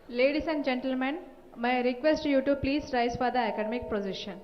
Ladies and gentlemen, may I request you to please rise for the academic procession.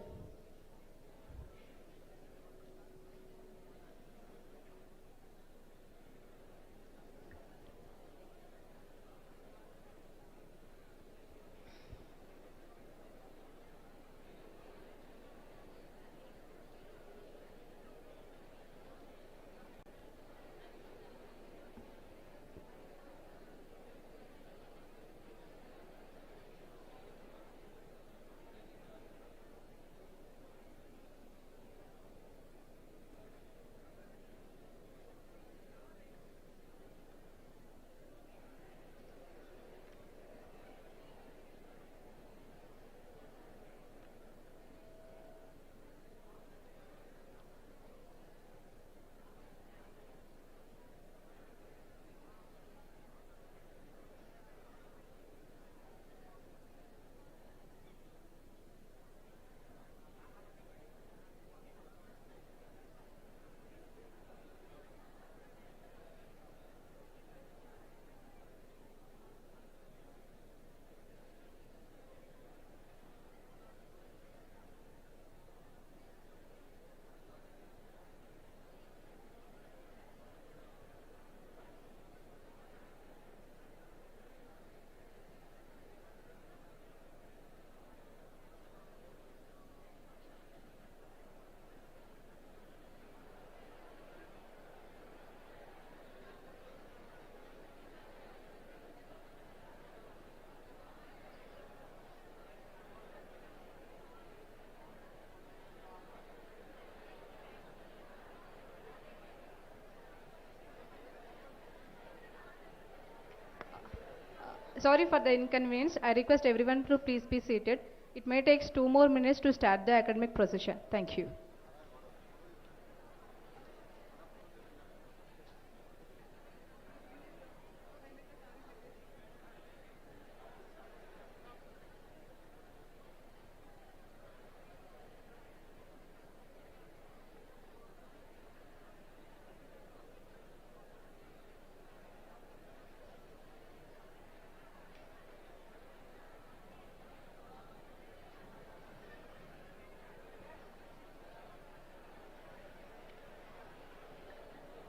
Sorry for the inconvenience. I request everyone to please be seated. It may take 2 more minutes to start the academic procession. Thank you.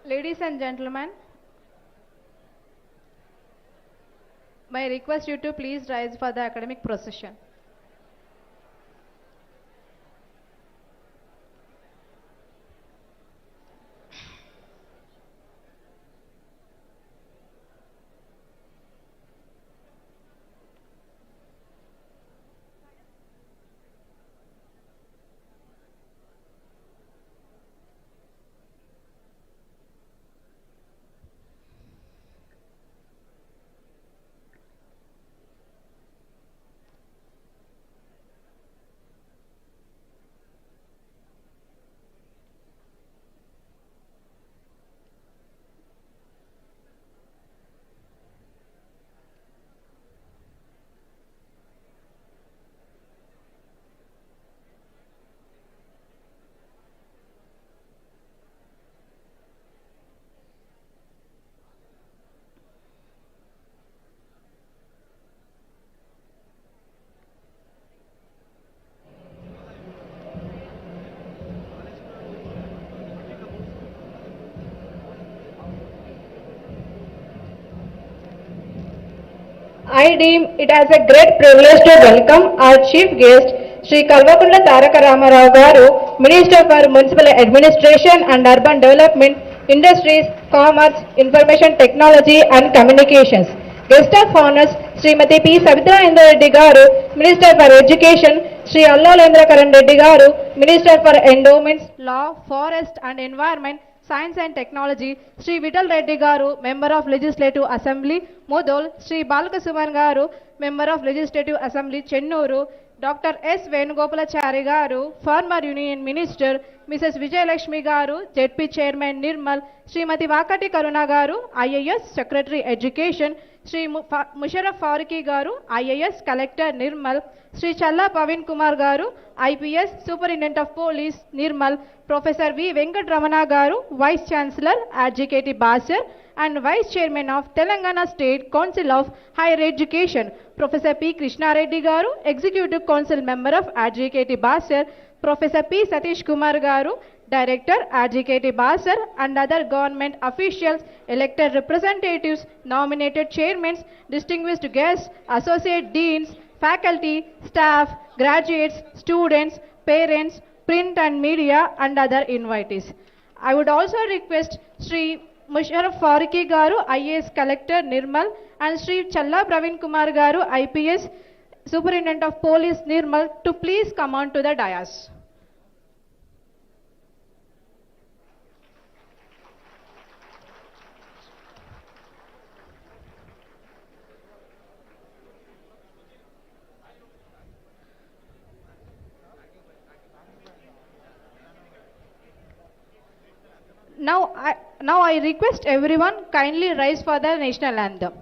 Ladies and gentlemen, may I request you to please rise for the academic procession. I deem it as a great privilege to welcome our chief guest, Sri Kalvakunda Taraka Ramarao Garu, Minister for Municipal Administration and Urban Development, Industries, Commerce, Information Technology and Communications. Guest of honors, Srimati P. Savitra Indra Reddy Garu, Minister for Education, Sri Allalendra Karan Reddy Garu, Minister for Endowments, Law, Forest and Environment, Science and Technology, Sri Vital Reddy Garu, Member of Legislative Assembly, Mudol, Sri Balakasuman Garu, Member of Legislative Assembly, Chennuru, Dr. S. Venugopalachari Garu, former Union Minister, Mrs. Vijayalakshmi Garu, ZP Chairman Nirmal, Srimati Vakati Karuna Garu, IAS Secretary Education, Shri Musharraf Farooqi Garu, IAS Collector Nirmal, Shri Challa Pavin Kumar Garu, IPS Superintendent of Police Nirmal, Professor V. Venkat Ramana Garu, Vice Chancellor RGKT Basara and Vice Chairman of Telangana State Council of Higher Education, Professor P. Krishna Reddy Garu, Executive Council Member of RGKT Basara, Professor P. Satish Kumar Garu, Director RGKT Basara and other government officials, elected representatives, nominated chairmen, distinguished guests, associate deans, faculty, staff, graduates, students, parents, print and media and other invitees. I would also request Shri Musharraf Farooqi Garu, IAS Collector Nirmal and Shri Challa Praveen Kumar Garu, IPS Superintendent of Police Nirmal to please come on to the dais. Now I request everyone kindly rise for the national anthem.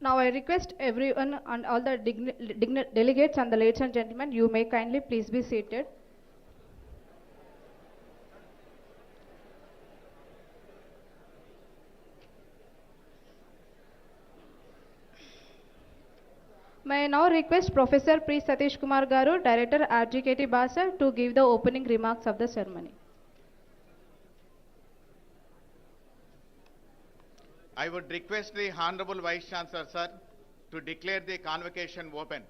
Now I request everyone and all the delegates and the ladies and gentlemen, you may kindly please be seated. May I now request Professor P. Satish Kumar Garu, Director RGKT Basara, to give the opening remarks of the ceremony. I would request the Honorable Vice Chancellor, sir, to declare the convocation open.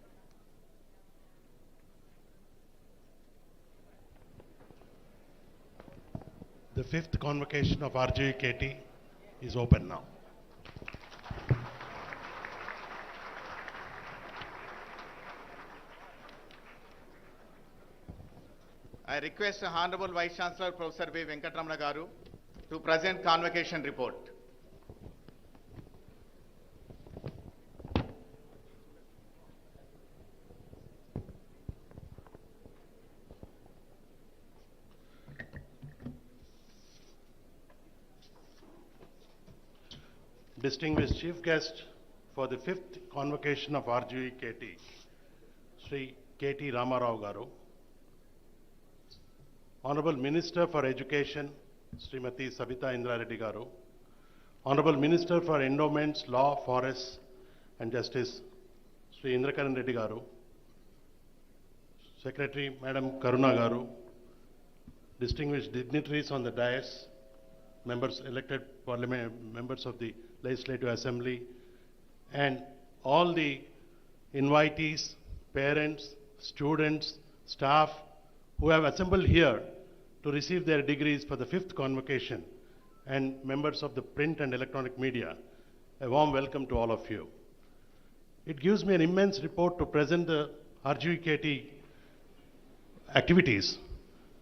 The fifth convocation of RGUKT is open now. I request the Honorable Vice Chancellor, Professor V. Venkat Ramana Garu, to present convocation report. Distinguished Chief Guest for the fifth convocation of RGUKT, Sri KT Ramarao Garu, Honorable Minister for Education, Srimati Sabita Indra Reddy Garu, Honorable Minister for Endowments, Law, Forests and Justice, Sri Indrakaran Reddy Garu, Secretary Madam Karuna Garu, distinguished dignitaries on the dais, members elected parliament, members of the Legislative Assembly, and all the invitees, parents, students, staff who have assembled here to receive their degrees for the fifth convocation, and members of the print and electronic media, a warm welcome to all of you. It gives me an immense report to present the RGUKT activities,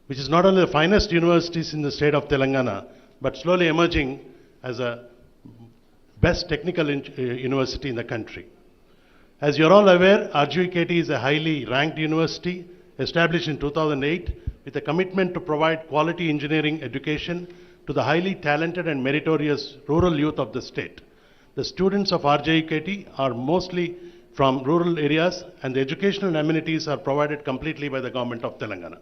which is not only the finest universities in the state of Telangana, but slowly emerging as a best technical university in the country. As you're all aware, RGUKT is a highly ranked university established in 2008 with a commitment to provide quality engineering education to the highly talented and meritorious rural youth of the state. The students of RGUKT are mostly from rural areas, and the educational amenities are provided completely by the government of Telangana.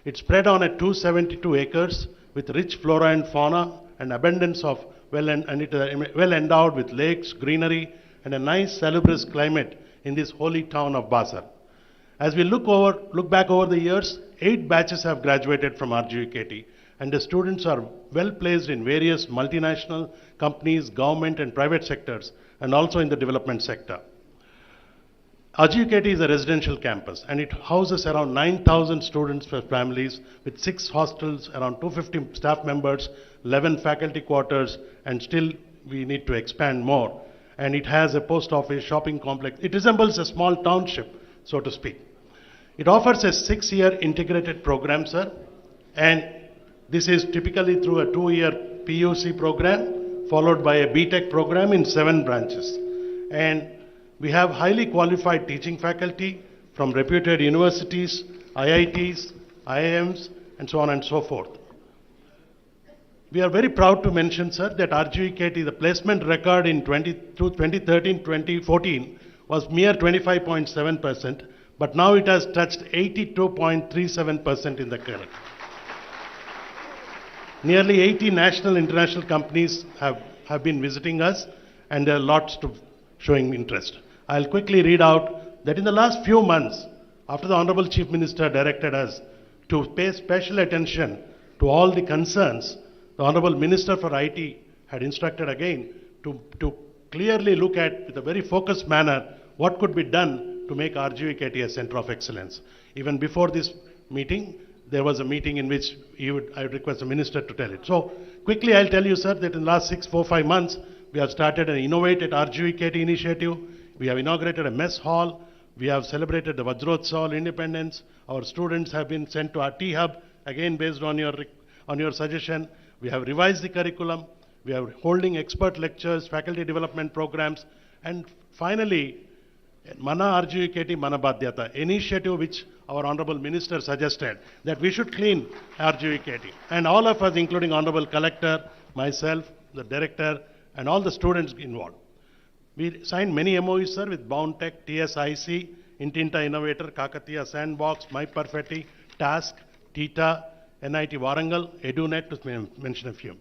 It's spread on a 272 acres with rich flora and fauna and abundance of well endowed with lakes, greenery, and a nice salubrious climate in this holy town of Basara. As we look back over the years, 8 batches have graduated from RGUKT, and the students are well placed in various multinational companies, government and private sectors, and also in the development sector. RGUKT is a residential campus, and it houses around 9,000 students for families with 6 hostels, around 250 staff members, 11 faculty quarters, and still we need to expand more. And it has a post office, shopping complex. It resembles a small township, so to speak. It offers a 6-year integrated program, sir, and this is typically through a 2-year PUC program, followed by a BTech program in 7 branches. And we have highly qualified teaching faculty from reputed universities, IITs, IIMs, and so on and so forth. We are very proud to mention, sir, that RGUKT, the placement record in 2013-2014 was mere 25.7%, but now it has touched 82.37% in the current. Nearly 80 national and international companies have been visiting us, and there are lots to showing interest. I'll quickly read out that in the last few months, after the Honorable Chief Minister directed us to pay special attention to all the concerns, the Honorable Minister for IT had instructed again to clearly look at, with a very focused manner, what could be done to make RGUKT a center of excellence. Even before this meeting, there was a meeting in which I would request the Minister to tell it. So quickly I'll tell you, sir, that in the last 5 months, we have started an Innovate at RGUKT initiative. We have inaugurated a mess hall. We have celebrated the Vajrotsal Independence. Our students have been sent to our T-Hub, again based on your suggestion. We have revised the curriculum. We are holding expert lectures, faculty development programs, and finally, Mana RGUKT Mana Badhyata, initiative which our Honorable Minister suggested that we should clean RGUKT. And all of us, including Honorable Collector, myself, the Director, and all the students involved. We signed many MOUs, sir, with BoundTech, TSIC, Intinta Innovator, Kakatiya Sandbox, MyPerfetti, Task, TITA, NIT Warangal, EduNet, to mention a few.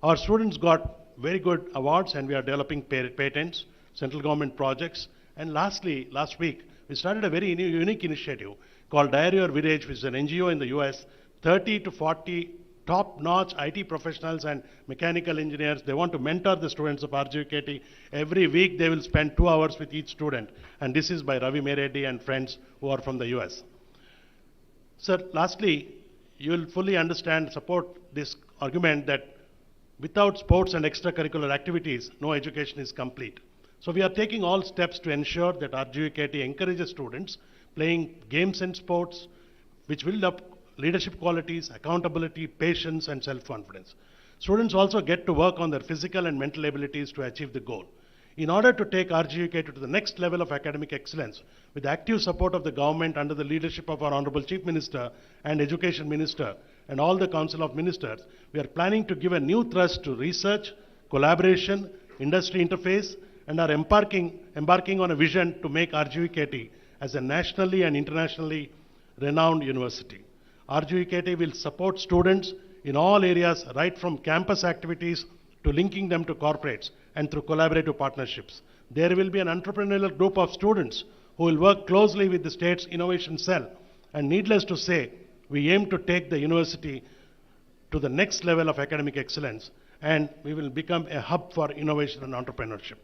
Our students got very good awards, and we are developing patents, central government projects. And lastly, last week, we started a very unique initiative called Diary Your Village, which is an NGO in the US, 30 to 40 top-notch IT professionals and mechanical engineers. They want to mentor the students of RGUKT. Every week, they will spend 2 hours with each student. And this is by Ravi Mereddy and friends who are from the US. Sir, lastly, you will fully understand, support this argument that without sports and extracurricular activities, no education is complete. So we are taking all steps to ensure that RGUKT encourages students playing games and sports, which build up leadership qualities, accountability, patience, and self-confidence. Students also get to work on their physical and mental abilities to achieve the goal. In order to take RGUKT to the next level of academic excellence, with active support of the government under the leadership of our Honorable Chief Minister and Education Minister and all the Council of Ministers, we are planning to give a new thrust to research, collaboration, industry interface, and are embarking on a vision to make RGUKT as a nationally and internationally renowned university. RGUKT will support students in all areas, right from campus activities to linking them to corporates and through collaborative partnerships. There will be an entrepreneurial group of students who will work closely with the state's innovation cell. And needless to say, we aim to take the university to the next level of academic excellence, and we will become a hub for innovation and entrepreneurship.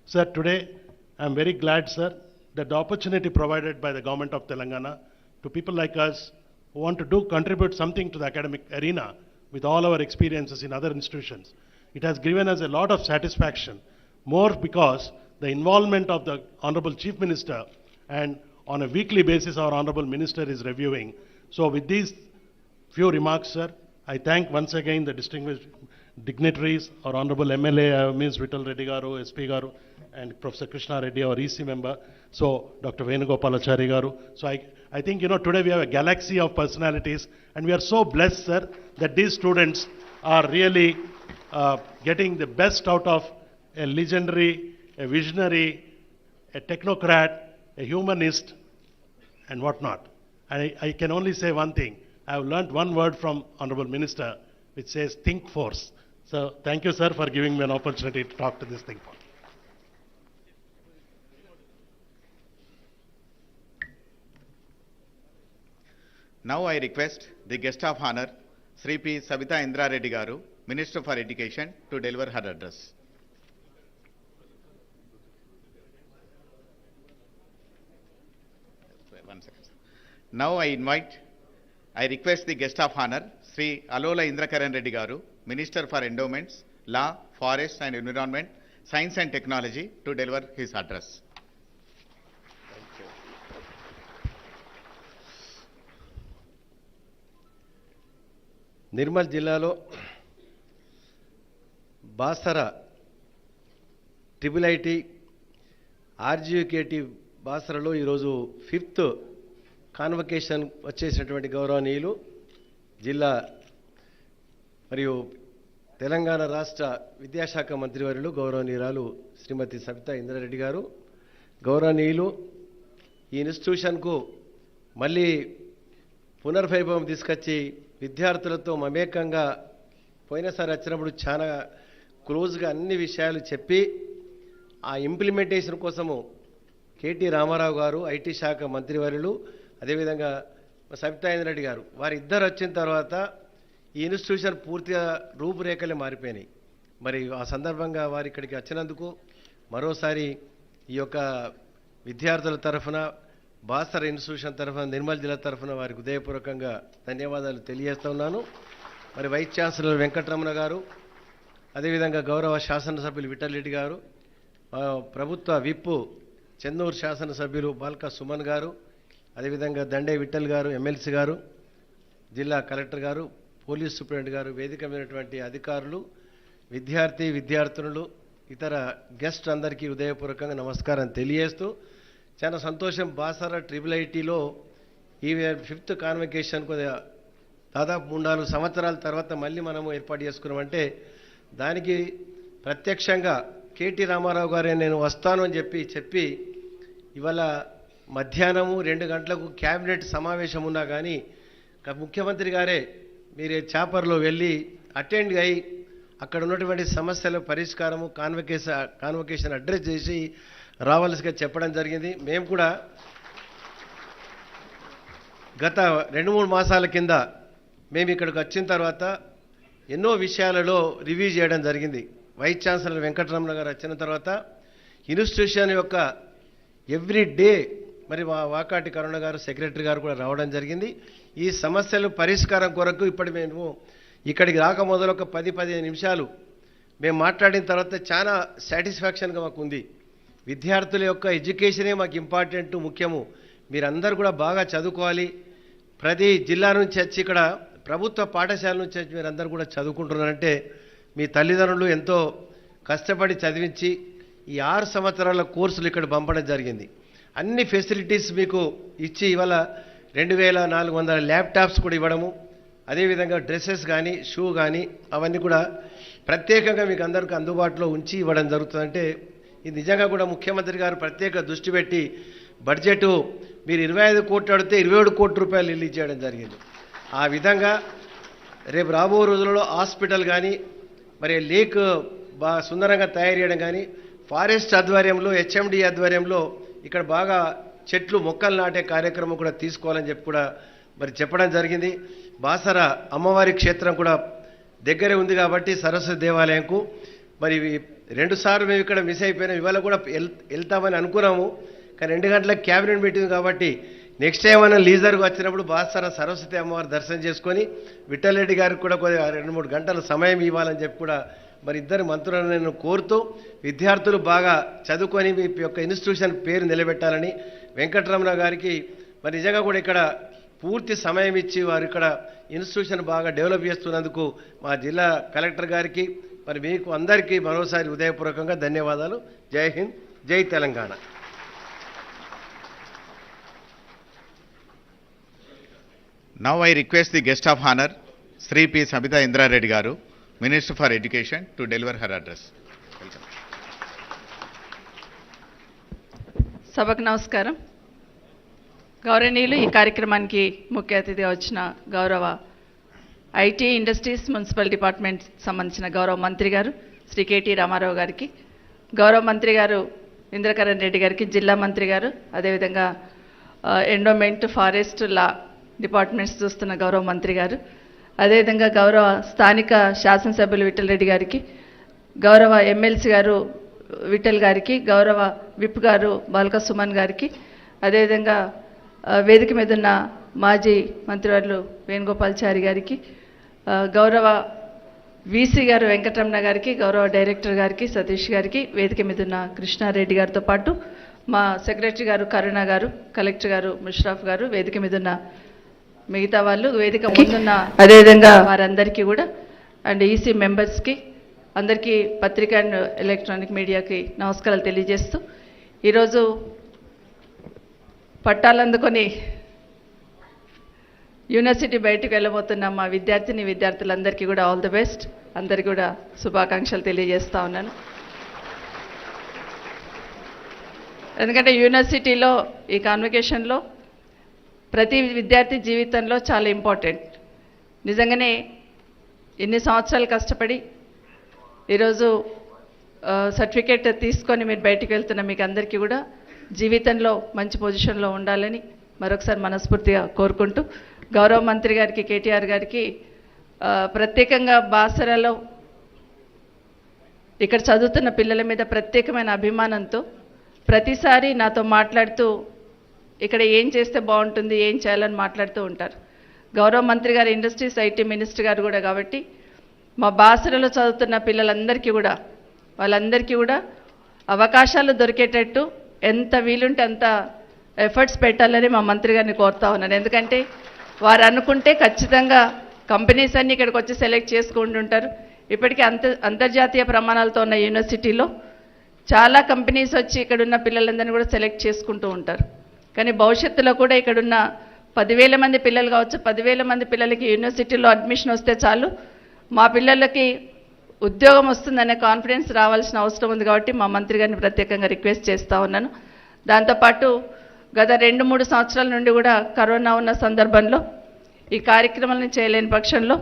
Sir, today, I'm very glad, sir, that the opportunity provided by the government of Telangana to people like us who want to contribute something to the academic arena with all our experiences in other institutions. It has given us a lot of satisfaction, more because the involvement of the Honorable Chief Minister, and on a weekly basis our Honorable Minister is reviewing. So with these few remarks, sir, I thank once again the distinguished dignitaries, our Honorable MLA, Ms. Vittal Reddy Garu, SP Garu, and Professor Krishna Reddy, our EC member, so Dr. Venugopalachari Garu. So I think, today we have a galaxy of personalities, and we are so blessed, sir, that these students are really getting the best out of a legendary, a visionary, a technocrat, a humanist, and whatnot. And I can only say one thing. I have learnt one word from Honorable Minister, which says think force. So thank you, sir, for giving me an opportunity to talk to this think force. Now I request the guest of honor, Sri P. Sabita Indra Reddy Garu, Minister for Education, to deliver her address. One second. Now I request the guest of honor, Sri Alola Indrakaran Reddy Garu, Minister for Endowments, Law, Forest and Environment, Science and Technology, to deliver his address. Nirmal జిల్లాలో Basara IIT RGUKT బాసరాలో ఈరోజు 5th convocation వచ్చేసినటువంటి గౌరవనీయులు జిల్లా మరియు తెలంగాణ రాష్ట్ర విద్యాశాఖ మంత్రివర్యులు గౌరవనీయురాలు శ్రీమతి సబితా ఇంద్రారెడ్డి గారు, గౌరవనీయులు ఈ ఇన్స్టిట్యూషన్కు మళ్ళీ పునర్వైభవం తీసుకొచ్చి విద్యార్థులతో మమేకంగా పోయినసారి వచ్చినప్పుడు చాలా క్లోజ్గా అన్ని విషయాలు చెప్పి ఆ ఇంప్లిమెంటేషన్ కోసము కేటీ రామారావు గారు ఐటీ శాఖ మంత్రివర్యులు, అదేవిధంగా సబితా ఇంద్రారెడ్డి గారు వారిద్దరు వచ్చిన తర్వాత ఈ ఇన్స్టిట్యూషన్ పూర్తిగా రూపురేఖలే మారిపోయినాయి. మరి ఆ సందర్భంగా వారు ఇక్కడికి వచ్చినందుకు మరోసారి ఈ యొక్క విద్యార్థుల తరఫున బాసరా ఇన్స్టిట్యూషన్ తరఫున నిర్మల్ జిల్లా తరఫున వారికి హృదయపూర్వకంగా ధన్యవాదాలు తెలియజేస్తున్నాను. మరి వైస్ ఛాన్సలర్ వెంకటరమణ గారు, అదేవిధంగా గౌరవ శాసనసభ్యులు విఠల్ రెడ్డి గారు, ప్రభుత్వ విప్ చెన్నూరు శాసనసభ్యులు బాల్క సుమన్ గారు, అదేవిధంగా దండే విఠల్ గారు ఎమ్మెల్సీ గారు, జిల్లా కలెక్టర్ గారు, పోలీస్ సూపరింటెండెంట్ గారు, వేదిక మీదటువంటి అధికారులు, విద్యార్థినులు, ఇతర గెస్ట్ అందరికీ హృదయపూర్వకంగా నమస్కారం తెలియజేస్తూ చాలా సంతోషం. బాసరా ఐఐటిలో ఈ 5th కాన్వకేషన్ కొద్దిగా దాదాపు 3-4 సంవత్సరాల తర్వాత మళ్ళీ మనము ఏర్పాటు చేసుకున్నామంటే దానికి ప్రత్యక్షంగా కేటీ రామారావు గారే నేను వస్తాను అని చెప్పి ఇవాళ మధ్యాహ్నము 2 గంటలకు క్యాబినెట్ సమావేశం ఉన్నా కానీ ముఖ్యమంత్రి గారే మీరే చాపర్లో వెళ్ళి అటెండ్ అయ్యి అక్కడ ఉన్నటువంటి సమస్యల పరిష్కారము కాన్వకేషన్ అడ్రస్ చేసి రావాల్సిగా చెప్పడం జరిగింది. మేము కూడా గత 2-3 మాసాల కింద మేము ఇక్కడికి వచ్చిన తర్వాత ఎన్నో విషయాలలో రివ్యూ చేయడం జరిగింది. వైస్ ఛాన్సలర్ వెంకటరమణ గారు వచ్చిన తర్వాత ఇన్స్టిట్యూషన్ యొక్క ఎవ్రీ డే మరి వాకాటి కరుణ గారు సెక్రటరీ గారు కూడా రావడం జరిగింది. ఈ సమస్యలు పరిష్కారం కొరకు మేము ఇక్కడికి రాక మొదలు ఒక 10-15 నిమిషాలు మేము మాట్లాడిన తర్వాత చాలా సాటిస్ఫాక్షన్గా మాకు ఉంది. విద్యార్థుల యొక్క ఎడ్యుకేషనే మాకు ఇంపార్టెంట్, ముఖ్యము. మీరందరూ కూడా బాగా చదువుకోవాలి. ప్రతి జిల్లా నుంచి వచ్చి ఇక్కడ ప్రభుత్వ పాఠశాల నుంచి వచ్చి మీరందరూ కూడా చదువుకుంటున్నారంటే మీ తల్లిదండ్రులు ఎంతో కష్టపడి చదివించి ఈ 6 సంవత్సరాల కోర్సులు ఇక్కడ పంపడం జరిగింది. అన్ని ఫెసిలిటీస్ మీకు ఇచ్చి ఇవాళ 2400 ల్యాప్టాప్స్ కూడా ఇవ్వడము, అదేవిధంగా డ్రెస్సెస్ కానీ షూ కానీ అవన్నీ కూడా ప్రత్యేకంగా మీకు అందరికీ అందుబాటులో ఉంచి ఇవ్వడం జరుగుతుందంటే ఇది నిజంగా కూడా ముఖ్యమంత్రి గారు ప్రత్యేక దృష్టి పెట్టి బడ్జెట్ మీరు 25 కోట్లు అడిగితే 27 కోట్ల రూపాయలు రిలీజ్ చేయడం జరిగింది. ఆ విధంగా రేపు రాబో రోజులలో హాస్పిటల్ కానీ మరి లేక్ బాగా సుందరంగా తయారు చేయడం కానీ ఫారెస్ట్ ఆధ్వర్యంలో హెచ్ఎండి ఆధ్వర్యంలో ఇక్కడ బాగా చెట్లు మొక్కలు నాటే కార్యక్రమం కూడా తీసుకోవాలని చెప్పి కూడా మరి చెప్పడం జరిగింది. బాసరా అమ్మవారి క్షేత్రం కూడా దగ్గరే ఉంది కాబట్టి సరస్వతి దేవాలయంకు మరి 2 సార్లు మేము ఇక్కడ మిస్ అయిపోయినాం. ఇవాళ కూడా వెళ్తామని అనుకున్నాము కానీ 2 గంటలకు క్యాబినెట్ మీటింగ్ కాబట్టి నెక్స్ట్ టైం మనం లీజర్గా వచ్చినప్పుడు బాసరా సరస్వతి అమ్మవారి దర్శనం చేసుకొని విఠల్ రెడ్డి గారికి కూడా కొద్దిగా 2-3 గంటల సమయం ఇవ్వాలని చెప్పి కూడా మరి ఇద్దరు మంత్రులను నేను కోరుతూ విద్యార్థులు బాగా చదువుకొని మీ యొక్క ఇన్స్టిట్యూషన్ పేరు నిలబెట్టాలని వెంకటరమణ గారికి మరి నిజంగా కూడా ఇక్కడ పూర్తి సమయం ఇచ్చి వారు ఇక్కడ ఇన్స్టిట్యూషన్ బాగా డెవలప్ చేస్తున్నందుకు మా జిల్లా కలెక్టర్ గారికి మరి మీకు అందరికీ మరోసారి హృదయపూర్వకంగా ధన్యవాదాలు. జై హింద్, జై Telangana. Now I request the guest of honor, Sri P. Sabita Indra Reddy Garu, Minister for Education, to deliver her address. Welcome. సభకు నమస్కారం. గౌరవనీయులు, ఈ కార్యక్రమానికి ముఖ్య అతిథిగా వచ్చిన గౌరవ ఐటీ ఇండస్ట్రీస్ మున్సిపల్ డిపార్ట్మెంట్ సంబంధించిన గౌరవ మంత్రి గారు శ్రీ కేటీ రామారావు గారికి, గౌరవ మంత్రి గారు ఇంద్రకరణ్ రెడ్డి గారికి, జిల్లా మంత్రి గారు, అదేవిధంగా ఎండోమెంట్, ఫారెస్ట్, లా డిపార్ట్మెంట్స్ చూస్తున్న గౌరవ మంత్రి గారు, అదేవిధంగా గౌరవ స్థానిక శాసనసభ్యులు విఠల్ రెడ్డి గారికి, గౌరవ ఎమ్మెల్సీ గారు విఠల్ గారికి, గౌరవ విప్ గారు బాల్క సుమన్ గారికి, అదేవిధంగా వేదిక మీద ఉన్న మాజీ మంత్రివర్యులు వేణుగోపాల్చారి గారికి, గౌరవ వీసీ గారు వెంకటరమణ గారికి, గౌరవ డైరెక్టర్ గారికి సతీష్ గారికి, వేదిక మీద ఉన్న కృష్ణారెడ్డి గారితో పాటు మా సెక్రటరీ గారు కరుణ గారు, కలెక్టర్ గారు ముష్రాఫ్ గారు, వేదిక మీద ఉన్న మిగతా వాళ్ళు, వేదిక ముందున్న అదేవిధంగా వారందరికీ కూడా అండ్ ఈసీ మెంబర్స్కి అందరికీ పత్రికా అండ్ ఎలక్ట్రానిక్ మీడియాకి నమస్కారాలు తెలియజేస్తూ, ఈరోజు పట్టాలందుకొని యూనివర్సిటీ బయటకు వెళ్ళబోతున్న మా విద్యార్థులందరికీ కూడా ఆల్ ది బెస్ట్, అందరికీ కూడా శుభాకాంక్షలు తెలియజేస్తా ఉన్నాను. ఎందుకంటే యూనివర్సిటీలో ఈ కాన్వకేషన్లో ప్రతి విద్యార్థి జీవితంలో చాలా ఇంపార్టెంట్. నిజంగానే ఎన్ని సంవత్సరాలు కష్టపడి ఈరోజు సర్టిఫికేట్ తీసుకొని మీరు బయటికి వెళ్తున్న మీకు అందరికీ కూడా జీవితంలో మంచి పొజిషన్లో ఉండాలని మరొకసారి మనస్ఫూర్తిగా కోరుకుంటూ, గౌరవ మంత్రి గారికి కేటీఆర్ గారికి ప్రత్యేకంగా బాసరాలో ఇక్కడ చదువుతున్న పిల్లల మీద ప్రత్యేకమైన అభిమానంతో ప్రతిసారి నాతో మాట్లాడుతూ ఇక్కడ ఏం చేస్తే బాగుంటుంది, ఏం చేయాలని మాట్లాడుతూ ఉంటారు. గౌరవ మంత్రి గారు ఇండస్ట్రీస్ ఐటీ మినిస్టర్ గారు కూడా కాబట్టి మా బాసరలో చదువుతున్న పిల్లలందరికీ కూడా వాళ్ళందరికీ కూడా అవకాశాలు దొరికేటట్టు ఎంత వీలుంటే అంత ఎఫర్ట్స్ పెట్టాలని మా మంత్రి గారిని కోరుతా ఉన్నాను. ఎందుకంటే వారు అనుకుంటే ఖచ్చితంగా కంపెనీస్ అన్నీ ఇక్కడికి వచ్చి సెలెక్ట్ చేసుకుంటుంటారు. ఇప్పటికీ అంతర్జాతీయ ప్రమాణాలతో ఉన్న యూనివర్సిటీలో చాలా కంపెనీస్ వచ్చి ఇక్కడున్న పిల్లలందరినీ కూడా సెలెక్ట్ చేసుకుంటూ ఉంటారు. కానీ భవిష్యత్తులో కూడా ఇక్కడున్న 10,000 మంది పిల్లలు కావచ్చు, 10,000 మంది పిల్లలకి యూనివర్సిటీలో అడ్మిషన్ వస్తే చాలు మా పిల్లలకి ఉద్యోగం వస్తుందనే కాన్ఫిడెన్స్ రావాల్సిన అవసరం ఉంది. కాబట్టి మా మంత్రి గారిని ప్రత్యేకంగా రిక్వెస్ట్ చేస్తూ ఉన్నాను. దాంతోపాటు గత 2-3 సంవత్సరాల నుండి కూడా కరోనా ఉన్న సందర్భంలో ఈ కార్యక్రమాలను చేయలేని పక్షంలో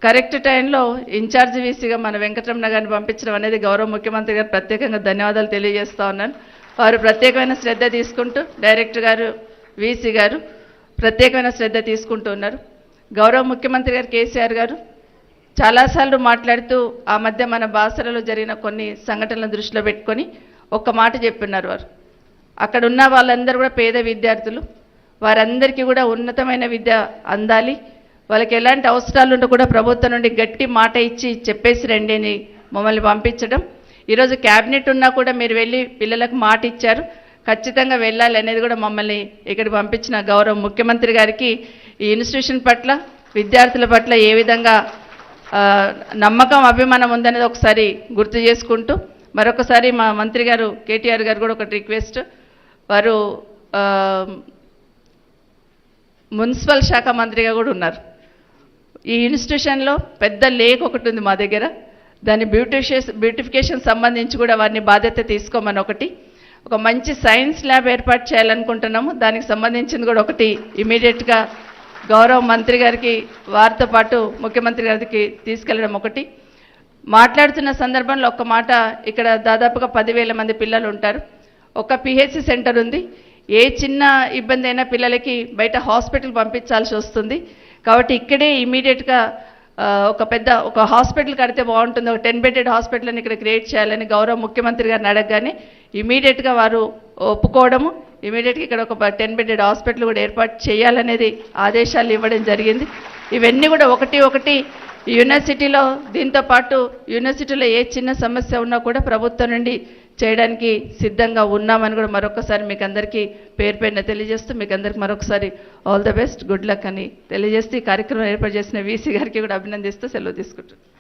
కరెక్ట్ టైంలో ఇన్ఛార్జ్ వీసీగా మన వెంకటరమణ గారిని పంపించడం అనేది గౌరవ ముఖ్యమంత్రి గారు ప్రత్యేకంగా ధన్యవాదాలు తెలియజేస్తూ ఉన్నాను. వారు ప్రత్యేకమైన శ్రద్ధ తీసుకుంటూ, డైరెక్టర్ గారు వీసీ గారు ప్రత్యేకమైన శ్రద్ధ తీసుకుంటూ ఉన్నారు. గౌరవ ముఖ్యమంత్రి గారు కేసీఆర్ గారు చాలాసార్లు మాట్లాడుతూ ఆ మధ్య మన బాసరలో జరిగిన కొన్ని సంఘటనలను దృష్టిలో పెట్టుకొని ఒక్క మాట చెప్పున్నారు. వారు అక్కడ ఉన్న వాళ్ళందరూ కూడా పేద విద్యార్థులు, వారందరికీ కూడా ఉన్నతమైన విద్య అందాలి, వాళ్ళకి ఎలాంటి అవసరాలు ఉంటో కూడా ప్రభుత్వం నుండి గట్టి మాట ఇచ్చి చెప్పేసి రండి అని మమ్మల్ని పంపించడం. ఈరోజు క్యాబినెట్ ఉన్నా కూడా మీరు వెళ్ళి పిల్లలకు మాట ఇచ్చారు, ఖచ్చితంగా వెళ్ళాలి అనేది కూడా మమ్మల్ని ఇక్కడికి పంపించిన గౌరవ ముఖ్యమంత్రి గారికి ఈ ఇన్స్టిట్యూషన్ పట్ల విద్యార్థుల పట్ల ఏ విధంగా నమ్మకం అభిమానం ఉందనేది ఒకసారి గుర్తు చేసుకుంటూ, మరొకసారి మా మంత్రి గారు కేటీఆర్ గారు కూడా ఒక రిక్వెస్ట్, వారు మున్సిపల్ శాఖ మంత్రిగా కూడా ఉన్నారు. ఈ ఇన్స్టిట్యూషన్లో పెద్ద లేక్ ఒకటి ఉంది మా దగ్గర, దాని బ్యూటిఫికేషన్ సంబంధించి కూడా వారిని బాధ్యత తీసుకోమని ఒక మంచి సైన్స్ ల్యాబ్ ఏర్పాటు చేయాలనుకుంటున్నాము. దానికి సంబంధించింది కూడా ఒకటి ఇమీడియట్గా గౌరవ మంత్రి గారికి వారితో పాటు ముఖ్యమంత్రి గారికి తీసుకెళ్ళడం ఒకటి. మాట్లాడుతున్న సందర్భంలో ఒక్క మాట, ఇక్కడ దాదాపుగా 10,000 మంది పిల్లలు ఉంటారు. ఒక పిహెచ్సి సెంటర్ ఉంది. ఏ చిన్న ఇబ్బంది అయినా పిల్లలకి బయట హాస్పిటల్ పంపించాల్సి వస్తుంది. కాబట్టి ఇక్కడే ఇమీడియట్గా ఒక హాస్పిటల్ కడితే బాగుంటుంది, ఒక 10 బెడెడ్ హాస్పిటల్ అని ఇక్కడ క్రియేట్ చేయాలని గౌరవ ముఖ్యమంత్రి గారిని అడగగానే ఇమీడియట్గా వారు ఒప్పుకోవడము, ఇమీడియట్గా ఇక్కడ ఒక 10 బెడెడ్ హాస్పిటల్ కూడా ఏర్పాటు చేయాలనేది ఆదేశాలు ఇవ్వడం జరిగింది. ఇవన్నీ కూడా ఒకటి యూనివర్సిటీలో, దీంతో పాటు యూనివర్సిటీలో ఏ చిన్న సమస్య ఉన్నా కూడా ప్రభుత్వం నుండి చేయడానికి సిద్ధంగా ఉన్నామని కూడా మరొకసారి మీకు అందరికీ పేరు పేరున తెలియజేస్తూ, మీకు అందరికీ మరొకసారి all the best, good luck అని తెలియజేస్తూ ఈ కార్యక్రమం ఏర్పాటు చేసిన వీసీ గారికి కూడా అభినందిస్తూ సెలవు తీసుకుంటున్నాను.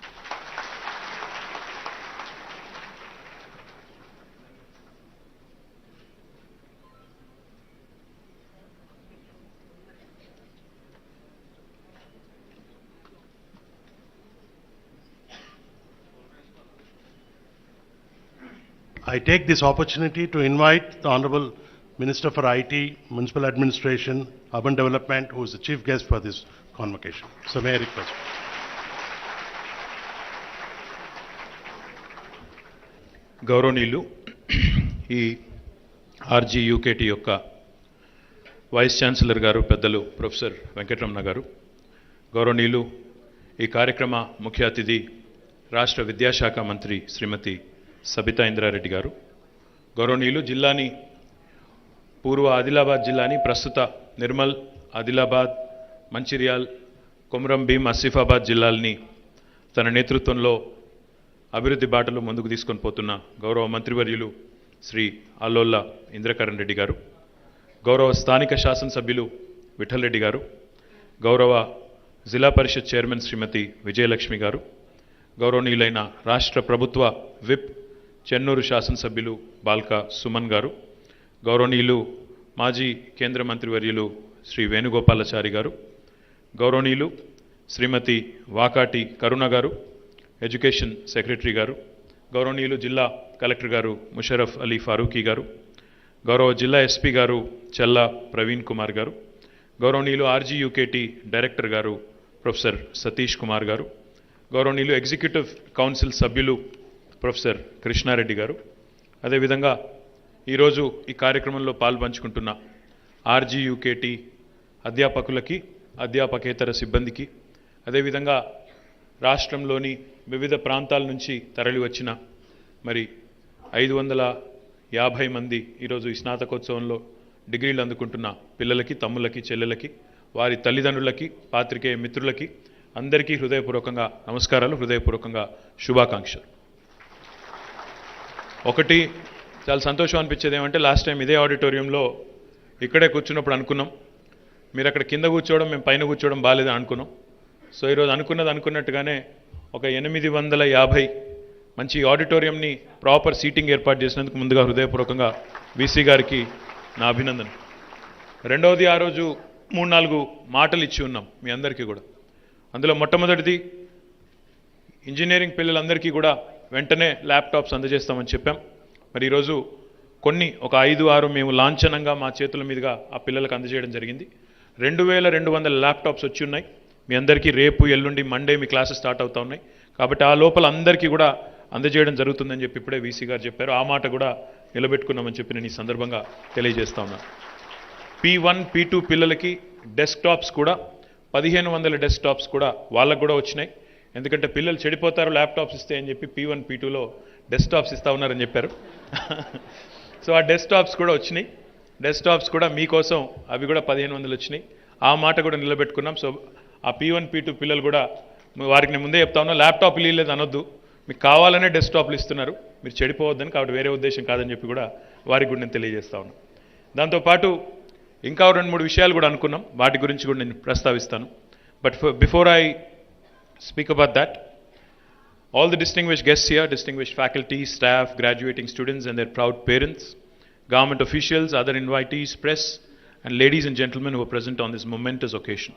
I take this opportunity to invite the Honorable Minister for IT, Municipal Administration, Urban Development, who is the chief guest for this convocation. So may I request. గౌరవనీయులు ఈ ఆర్జీయూకేటీ యొక్క వైస్ ఛాన్సలర్ గారు పెద్దలు ప్రొఫెసర్ వెంకటరమణ గారు, గౌరవనీయులు ఈ కార్యక్రమ ముఖ్య అతిథి రాష్ట్ర విద్యాశాఖ మంత్రి శ్రీమతి సబితా ఇంద్రారెడ్డి గారు, గౌరవనీయులు జిల్లాని పూర్వ ఆదిలాబాద్ జిల్లాని ప్రస్తుత నిర్మల్, ఆదిలాబాద్, మంచిర్యాల్, కొమరం భీం, ఆసిఫాబాద్ జిల్లాల్ని తన నేతృత్వంలో అభివృద్ధి బాటలో ముందుకు తీసుకొని పోతున్న గౌరవ మంత్రివర్యులు శ్రీ అల్లోల ఇంద్రకరణ్ రెడ్డి గారు, గౌరవ స్థానిక శాసనసభ్యులు విఠల్ రెడ్డి గారు, గౌరవ జిల్లా పరిషత్ చైర్మన్ శ్రీమతి విజయలక్ష్మి గారు, గౌరవనీయులైన రాష్ట్ర ప్రభుత్వ విప్ చెన్నూరు శాసనసభ్యులు బాల్క సుమన్ గారు, గౌరవనీయులు మాజీ కేంద్ర మంత్రివర్యులు శ్రీ వేణుగోపాలాచారి గారు, గౌరవనీయులు శ్రీమతి వాకాటి కరుణ గారు, ఎడ్యుకేషన్ సెక్రటరీ గారు, గౌరవనీయులు జిల్లా కలెక్టర్ గారు ముషరఫ్ అలీ ఫారూఖీ గారు, గౌరవ జిల్లా ఎస్పీ గారు చల్లా ప్రవీణ్ కుమార్ గారు, గౌరవనీయులు ఆర్జీయూకేటీ డైరెక్టర్ గారు ప్రొఫెసర్ సతీష్ కుమార్ గారు, గౌరవనీయులు ఎగ్జిక్యూటివ్ కౌన్సిల్ సభ్యులు ప్రొఫెసర్ కృష్ణారెడ్డి గారు, అదేవిధంగా ఈరోజు ఈ కార్యక్రమంలో పాల్పంచుకుంటున్న ఆర్జీయూకేటీ అధ్యాపకులకి, అధ్యాపకేతర సిబ్బందికి, అదేవిధంగా రాష్ట్రంలోని వివిధ ప్రాంతాల నుంచి తరలి వచ్చిన మరి 550 మంది ఈరోజు ఈ స్నాతకోత్సవంలో డిగ్రీలు అందుకుంటున్న పిల్లలకి, తమ్ములకి, చెల్లెలకి, వారి తల్లిదండ్రులకి, పాత్రికేయ మిత్రులకి అందరికీ హృదయపూర్వకంగా నమస్కారాలు, హృదయపూర్వకంగా శుభాకాంక్షలు. ఒకటి చాలా సంతోషం అనిపించేది ఏమంటే, లాస్ట్ టైం ఇదే ఆడిటోరియంలో ఇక్కడే కూర్చున్నప్పుడు అనుకున్నాం, మీరు అక్కడ కింద కూర్చోవడం, మేము పైన కూర్చోవడం బాగాలేదని అనుకున్నాం. సో ఈరోజు అనుకున్నట్టుగానే ఒక 850 మంచి ఆడిటోరియంని ప్రాపర్ సీటింగ్ ఏర్పాటు చేసినందుకు ముందుగా హృదయపూర్వకంగా వీసీ గారికి నా అభినందన. రెండవది, ఆ రోజు 3-4 మాటలు ఇచ్చి ఉన్నాం మీ అందరికీ కూడా. అందులో మొట్టమొదటిది, ఇంజనీరింగ్ పిల్లలందరికీ కూడా వెంటనే ల్యాప్టాప్స్ అందజేస్తామని చెప్పాం. మరి ఈరోజు ఒక 5-6 మేము లాంఛనంగా మా చేతుల మీదుగా ఆ పిల్లలకు అందజేయడం జరిగింది. 2200 ల్యాప్టాప్స్ వచ్చి ఉన్నాయి. మీ అందరికీ రేపు, ఎల్లుండి, మండే మీ క్లాసెస్ స్టార్ట్ అవుతా ఉన్నాయి. కాబట్టి ఆ లోపల అందరికీ కూడా అందజేయడం జరుగుతుందని చెప్పి ఇప్పుడే వీసీ గారు చెప్పారు. ఆ మాట కూడా నిలబెట్టుకున్నామని చెప్పి నేను ఈ సందర్భంగా తెలియజేస్తా ఉన్నాను. P1, P2 పిల్లలకి డెస్క్టాప్స్ కూడా 1500 డెస్క్టాప్స్ కూడా వాళ్ళకు కూడా వచ్చినాయి. ఎందుకంటే పిల్లలు చెడిపోతారు ల్యాప్టాప్స్ ఇస్తే అని చెప్పి P1, P2లో డెస్క్టాప్స్ ఇస్తా ఉన్నారని చెప్పారు. సో ఆ డెస్క్టాప్స్ కూడా వచ్చినాయి. డెస్క్టాప్స్ కూడా మీకోసం అవి కూడా 1500 వచ్చినాయి. ఆ మాట కూడా నిలబెట్టుకున్నాం. సో ఆ P1, P2 పిల్లలు కూడా వారికి నేను ముందే చెప్తా ఉన్నా, ల్యాప్టాప్ ఇవ్వలేదు అనొద్దు, మీకు కావాలనే డెస్క్టాప్లు ఇస్తున్నారు, మీరు చెడిపోవద్దని, కాబట్టి వేరే ఉద్దేశం కాదని చెప్పి కూడా వారికి కూడా నేను తెలియజేస్తా ఉన్నాను. దాంతోపాటు ఇంకా 2-3 విషయాలు కూడా అనుకున్నాం, వాటి గురించి కూడా నేను ప్రస్తావిస్తాను. But before I speak about that, all the distinguished guests here, distinguished faculty, staff, graduating students and their proud parents, government officials, other invitees, press, and ladies and gentlemen who are present on this momentous occasion.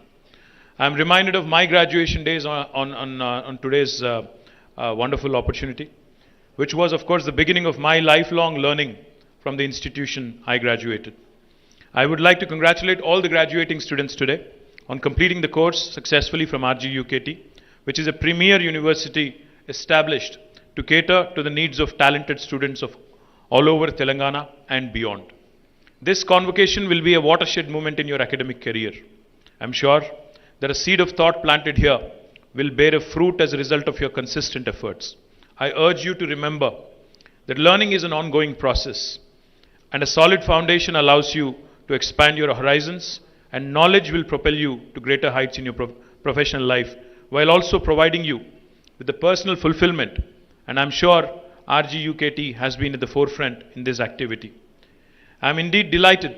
I am reminded of my graduation days on today's wonderful opportunity, which was, of course, the beginning of my lifelong learning from the institution I graduated. I would like to congratulate all the graduating students today on completing the course successfully from RGUKT, which is a premier university established to cater to the needs of talented students of all over Telangana and beyond. This convocation will be a watershed moment in your academic career. I'm sure that a seed of thought planted here will bear a fruit as a result of your consistent efforts. I urge you to remember that learning is an ongoing process, and a solid foundation allows you to expand your horizons, and knowledge will propel you to greater heights in your professional life, while also providing you with the personal fulfillment. And I'm sure RGUKT has been at the forefront in this activity. I'm indeed delighted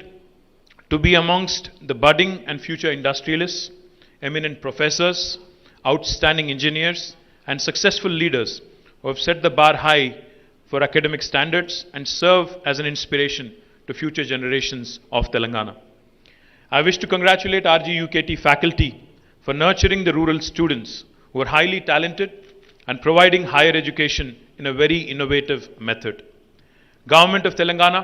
to be amongst the budding and future industrialists, eminent professors, outstanding engineers, and successful leaders who have set the bar high for academic standards and serve as an inspiration to future generations of Telangana. I wish to congratulate RGUKT faculty for nurturing the rural students who are highly talented and providing higher education in a very innovative method. Government of Telangana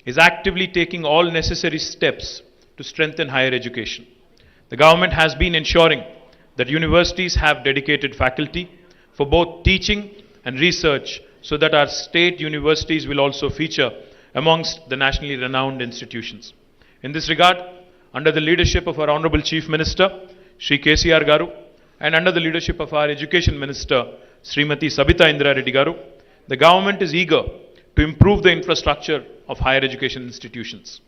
is actively taking all necessary steps to strengthen higher education. The government has been ensuring that universities have dedicated faculty for both teaching and research so that our state universities will also feature amongst the nationally renowned institutions. In this regard, under the leadership of our Honorable Chief Minister, Shri KTR Garu, and under the leadership of our Education Minister, Srimati Sabita Indra Reddy Garu, the government is eager to improve the infrastructure of higher education institutions.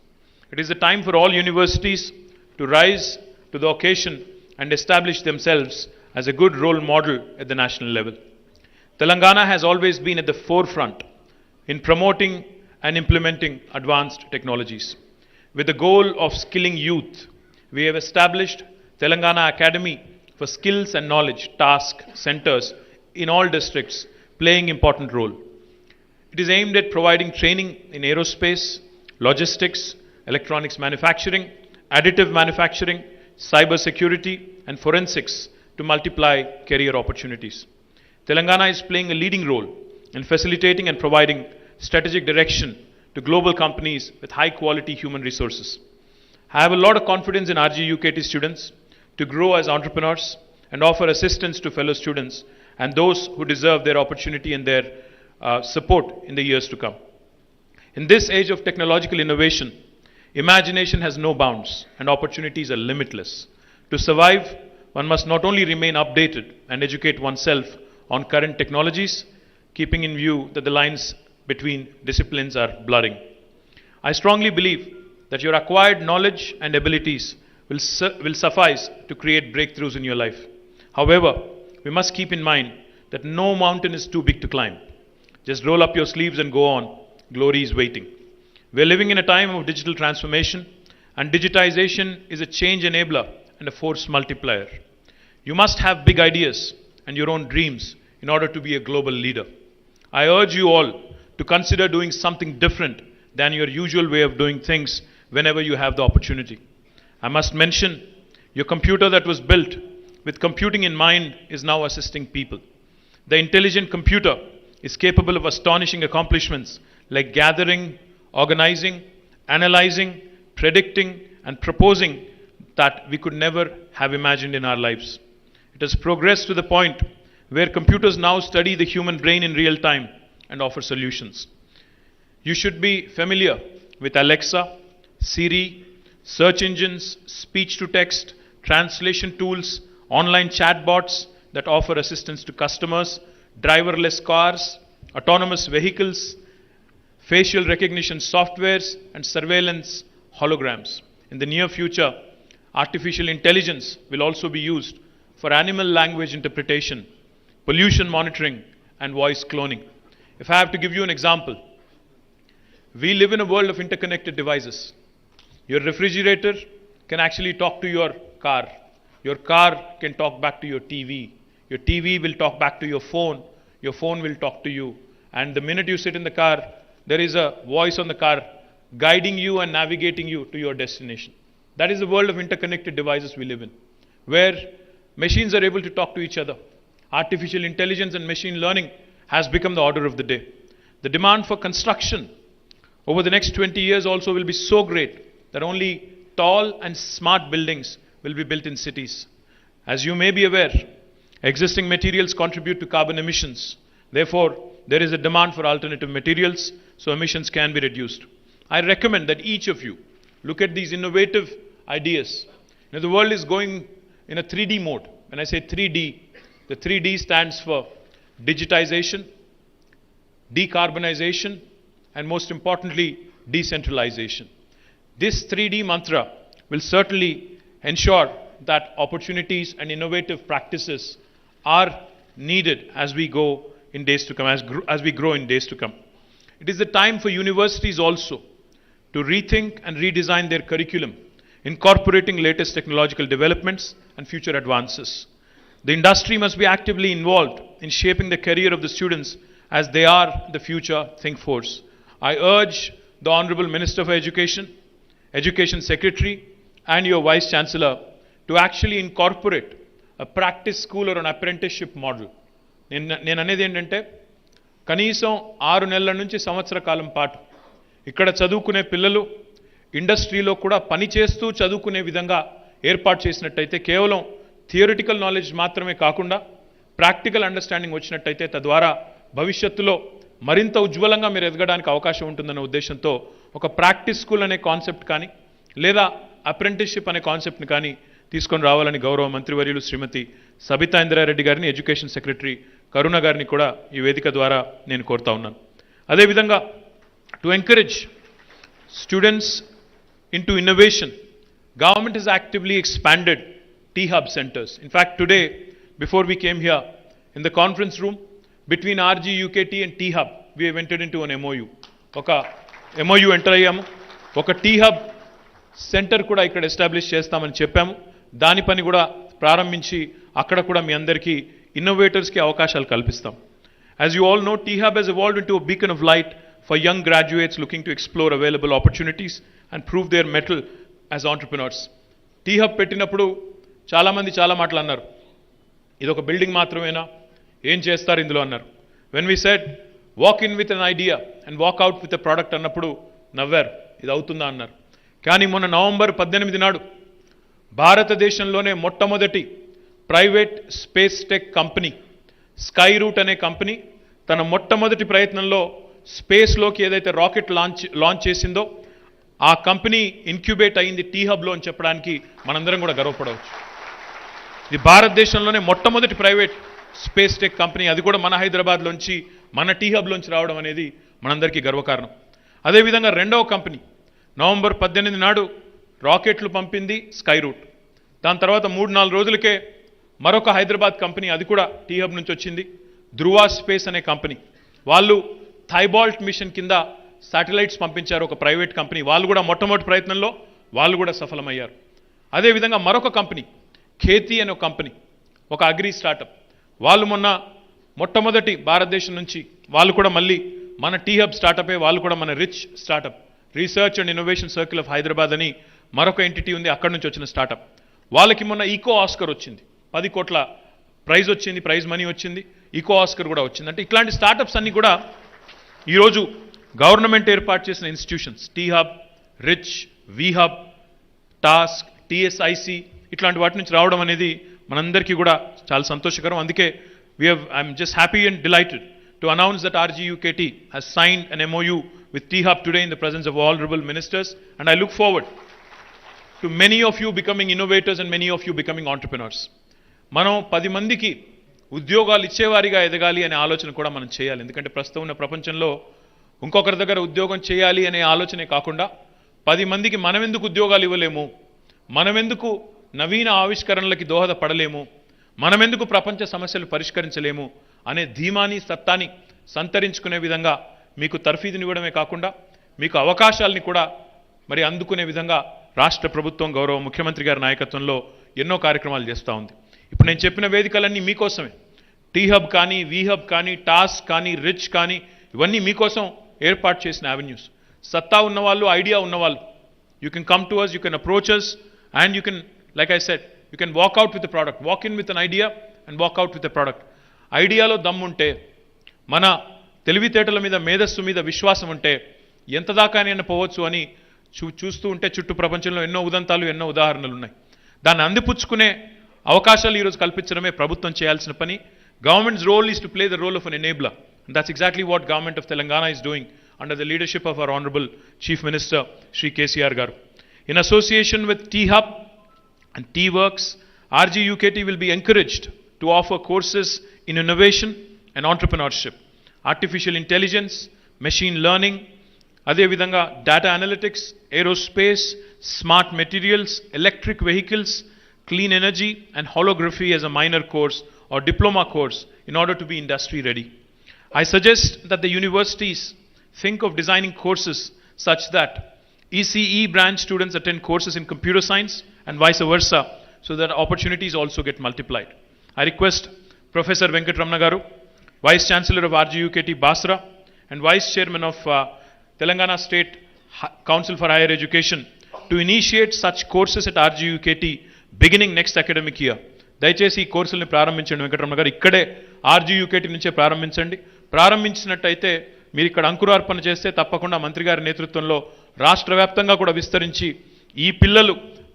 It is the time for all universities to rise to the occasion and establish themselves as a good role model at the national level. Telangana has always been at the forefront in promoting and implementing advanced technologies. With the goal of skilling youth, we have established Telangana Academy for Skills and Knowledge task centers in all districts, playing important role. It is aimed at providing training in aerospace, logistics, electronics manufacturing, additive manufacturing, cyber security, and forensics to multiply career opportunities. Telangana is playing a leading role in facilitating and providing strategic direction to global companies with high quality human resources. I have a lot of confidence in RGUKT students to grow as entrepreneurs and offer assistance to fellow students and those who deserve their opportunity and their support in the years to come. In this age of technological innovation, imagination has no bounds and opportunities are limitless. To survive, one must not only remain updated and educate oneself on current technologies, keeping in view that the lines between disciplines are blurring. I strongly believe that your acquired knowledge and abilities will suffice to create breakthroughs in your life. However, we must keep in mind that no mountain is too big to climb. Just roll up your sleeves and go on. Glory is waiting. We are living in a time of digital transformation, and digitization is a change enabler and a force multiplier. You must have big ideas and your own dreams in order to be a global leader. I urge you all to consider doing something different than your usual way of doing things whenever you have the opportunity. I must mention, your computer that was built with computing in mind is now assisting people. The intelligent computer is capable of astonishing accomplishments like gathering, organizing, analyzing, predicting, and proposing that we could never have imagined in our lives. It has progressed to the point where computers now study the human brain in real time and offer solutions. You should be familiar with Alexa, Siri, search engines, speech-to-text, translation tools, online chatbots that offer assistance to customers, driverless cars, autonomous vehicles, facial recognition softwares, and surveillance holograms. In the near future, artificial intelligence will also be used for animal language interpretation, pollution monitoring, and voice cloning. If I have to give you an example, we live in a world of interconnected devices. Your refrigerator can actually talk to your car. Your car can talk back to your TV. Your TV will talk back to your phone. Your phone will talk to you. And the minute you sit in the car, there is a voice on the car guiding you and navigating you to your destination. That is the world of interconnected devices we live in, where machines are able to talk to each other. Artificial intelligence and machine learning has become the order of the day. The demand for construction over the next 20 years also will be so great that only tall and smart buildings will be built in cities. As you may be aware, existing materials contribute to carbon emissions. Therefore, there is a demand for alternative materials so emissions can be reduced. I recommend that each of you look at these innovative ideas. Now, the world is going in a 3D mode. When I say 3D, the 3D stands for digitization, decarbonization, and most importantly, decentralization. This 3D mantra will certainly ensure that opportunities and innovative practices are needed as we go in days to come, as we grow in days to come. It is the time for universities also to rethink and redesign their curriculum, incorporating latest technological developments and future advances. The industry must be actively involved in shaping the career of the students as they are the future think force. I urge the Honorable Minister for Education, Education Secretary, and your Vice Chancellor to actually incorporate a practice school or an apprenticeship model. నేను అనేది ఏంటంటే కనీసం 6 నెలల నుంచి సంవత్సర కాలం పాటు ఇక్కడ చదువుకునే పిల్లలు ఇండస్ట్రీలో కూడా పనిచేస్తూ చదువుకునే విధంగా ఏర్పాటు చేసినట్టయితే కేవలం థియరిటికల్ నాలెడ్జ్ మాత్రమే కాకుండా ప్రాక్టికల్ అండర్స్టాండింగ్ వచ్చినట్టయితే తద్వారా భవిష్యత్తులో మరింత ఉజ్వలంగా మీరు ఎదగడానికి అవకాశం ఉంటుందన్న ఉద్దేశంతో ఒక ప్రాక్టీస్ స్కూల్ అనే కాన్సెప్ట్ కానీ లేదా అప్రెంటిస్షిప్ అనే కాన్సెప్ట్ని కానీ తీసుకొని రావాలని గౌరవ మంత్రివర్యులు శ్రీమతి సబితా ఇంద్రారెడ్డి గారిని, ఎడ్యుకేషన్ సెక్రటరీ కరుణ గారిని కూడా ఈ వేదిక ద్వారా నేను కోరుతా ఉన్నాను. అదేవిధంగా to encourage students into innovation, government has actively expanded T-Hub centers. In fact, today, before we came here, in the conference room, between RGUKT and T-Hub, we have entered into an MOU. Oka MOU enter ayyamu. Oka T-Hub center kuda ikkada establish chestamani cheppamu. Dani pani kuda ప్రారంభించి అక్కడ కూడా మీ అందరికీ ఇన్నోవేటర్స్కి అవకాశాలు కల్పిస్తాం. As you all know, T-Hub has evolved into a beacon of light for young graduates looking to explore available opportunities and prove their mettle as entrepreneurs. T-Hub పెట్టినప్పుడు చాలామంది చాలా మాటలు అన్నారు. ఇది ఒక బిల్డింగ్ మాత్రమేనా, ఏం చేస్తారు ఇందులో అన్నారు. When we said walk in with an idea and walk out with a product అన్నప్పుడు నవ్వారు, ఇది అవుతుందా అన్నారు. కానీ మొన్న నవంబర్ 18 నాడు భారతదేశంలోనే మొట్టమొదటి private space tech company Skyroot అనే కంపెనీ తన మొట్టమొదటి ప్రయత్నంలో స్పేస్లోకి ఏదైతే రాకెట్ లాంచ్ చేసిందో ఆ కంపెనీ ఇన్క్యుబేట్ అయింది T-Hubలో అని చెప్పడానికి మనందరం కూడా గర్వపడవచ్చు. ఇది భారతదేశంలోనే మొట్టమొదటి ప్రైవేట్ స్పేస్ టెక్ కంపెనీ, అది కూడా మన హైదరాబాద్లోంచి మన T-Hubలోంచి రావడం అనేది మనందరికీ గర్వకారణం. అదేవిధంగా రెండవ కంపెనీ నవంబర్ 18 నాడు రాకెట్లు పంపింది స్కై రూట్. దాని తర్వాత 3-4 రోజులకే మరొక హైదరాబాద్ కంపెనీ, అది కూడా T-Hub నుంచి వచ్చింది, ధృవ స్పేస్ అనే కంపెనీ. వాళ్ళు థైబాల్ట్ మిషన్ కింద శాటిలైట్స్ పంపించారు, ఒక ప్రైవేట్ కంపెనీ. వాళ్ళు కూడా మొట్టమొదటి ప్రయత్నంలో వాళ్ళు కూడా సఫలమయ్యారు. అదేవిధంగా మరొక కంపెనీ ఖేతి అనే ఒక కంపెనీ, ఒక అగ్రి స్టార్టప్. వాళ్ళు మొన్న మొట్టమొదటి భారతదేశం నుంచి వాళ్ళు కూడా మళ్ళీ మన T-Hub స్టార్టపే, వాళ్ళు కూడా మన rich startup research and innovation circle of Hyderabad అని మరొక ఎంటిటీ ఉంది, అక్కడి నుంచి వచ్చిన స్టార్టప్. వాళ్ళకి మొన్న ఈకో ఆస్కర్ వచ్చింది, 10 కోట్ల ప్రైజ్ వచ్చింది, ప్రైజ్ మనీ వచ్చింది, ఈకో ఆస్కర్ కూడా వచ్చింది. అంటే ఇట్లాంటి స్టార్టప్స్ అన్నీ కూడా ఈరోజు గవర్నమెంట్ ఏర్పాటు చేసిన institutions T-Hub, rich, V-Hub, task, TSIC ఇట్లాంటి వాటి నుంచి రావడం అనేది మనందరికీ కూడా చాలా సంతోషకరం. అందుకే I'm just happy and delighted to announce that RGUKT has signed an MOU with T-Hub today in the presence of all honorable ministers, and I look forward to many of you becoming innovators and many of you becoming entrepreneurs. మనం 10 మందికి ఉద్యోగాలు ఇచ్చేవారిగా ఎదగాలి అనే ఆలోచన కూడా మనం చేయాలి. ఎందుకంటే ప్రస్తుతం ఉన్న ప్రపంచంలో ఇంకొకరి దగ్గర ఉద్యోగం చేయాలి అనే ఆలోచనే కాకుండా 10 మందికి మనమెందుకు ఉద్యోగాలు ఇవ్వలేము, మనమెందుకు నవీన ఆవిష్కరణలకి దోహదపడలేము, మనమెందుకు ప్రపంచ సమస్యలు పరిష్కరించలేము అనే ధీమాని సత్తాని సంతరించుకునే విధంగా మీకు తర్ఫీదునివ్వడమే కాకుండా మీకు అవకాశాలని కూడా మరి అందుకునే విధంగా రాష్ట్ర ప్రభుత్వం గౌరవ ముఖ్యమంత్రి గారి నాయకత్వంలో ఎన్నో కార్యక్రమాలు చేస్తూ ఉంది. ఇప్పుడు నేను చెప్పిన వేదికలన్నీ మీకోసమే. T-Hub కానీ, V-Hub కానీ, టాస్క్ కానీ, రిచ్ కానీ, ఇవన్నీ మీకోసం ఏర్పాటు చేసిన అవెన్యూస్. సత్తా ఉన్నవాళ్ళు, ఐడియా ఉన్నవాళ్ళు, you can come to us, you can approach us, and you can, like I said, you can walk out with a product, walk in with an idea and walk out with a product. ఐడియాలో దమ్ముంటే, మన తెలివితేటల మీద, మేధస్సు మీద విశ్వాసం ఉంటే ఎంత దాకానైనా పోవచ్చు అని చూస్తూ ఉంటే చుట్టూ ప్రపంచంలో ఎన్నో ఉదంతాలు, ఎన్నో ఉదాహరణలు ఉన్నాయి. దాన్ని అందిపుచ్చుకునే అవకాశాలు ఈరోజు కల్పించడమే ప్రభుత్వం చేయాల్సిన పని. Government's role is to play the role of an enabler, and that's exactly what Government of Telangana is doing under the leadership of our Honorable Chief Minister Shri KTR Garu. In association with T-Hub and T-Works, RGUKT will be encouraged to offer courses in innovation and entrepreneurship, artificial intelligence, machine learning, అదేవిధంగా data analytics, aerospace, smart materials, electric vehicles, clean energy and holography as a minor course or diploma course in order to be industry ready. I suggest that the universities think of designing courses such that ECE branch students attend courses in computer science and vice versa, so that opportunities also get multiplied. I request Professor Venkatramana Garu, Vice Chancellor of RGUKT Basara and Vice Chairman of Telangana State Council for Higher Education to initiate such courses at RGUKT beginning next academic year. దయచేసి ఈ కోర్సుల్ని ప్రారంభించండి వెంకటరమణ గారు, ఇక్కడే RGUKT నుంచే ప్రారంభించండి. ప్రారంభించినట్టయితే మీరు ఇక్కడ అంకురార్పణ చేస్తే తప్పకుండా మంత్రి గారి నేతృత్వంలో రాష్ట్ర వ్యాప్తంగా కూడా విస్తరించి ఈ పిల్లలు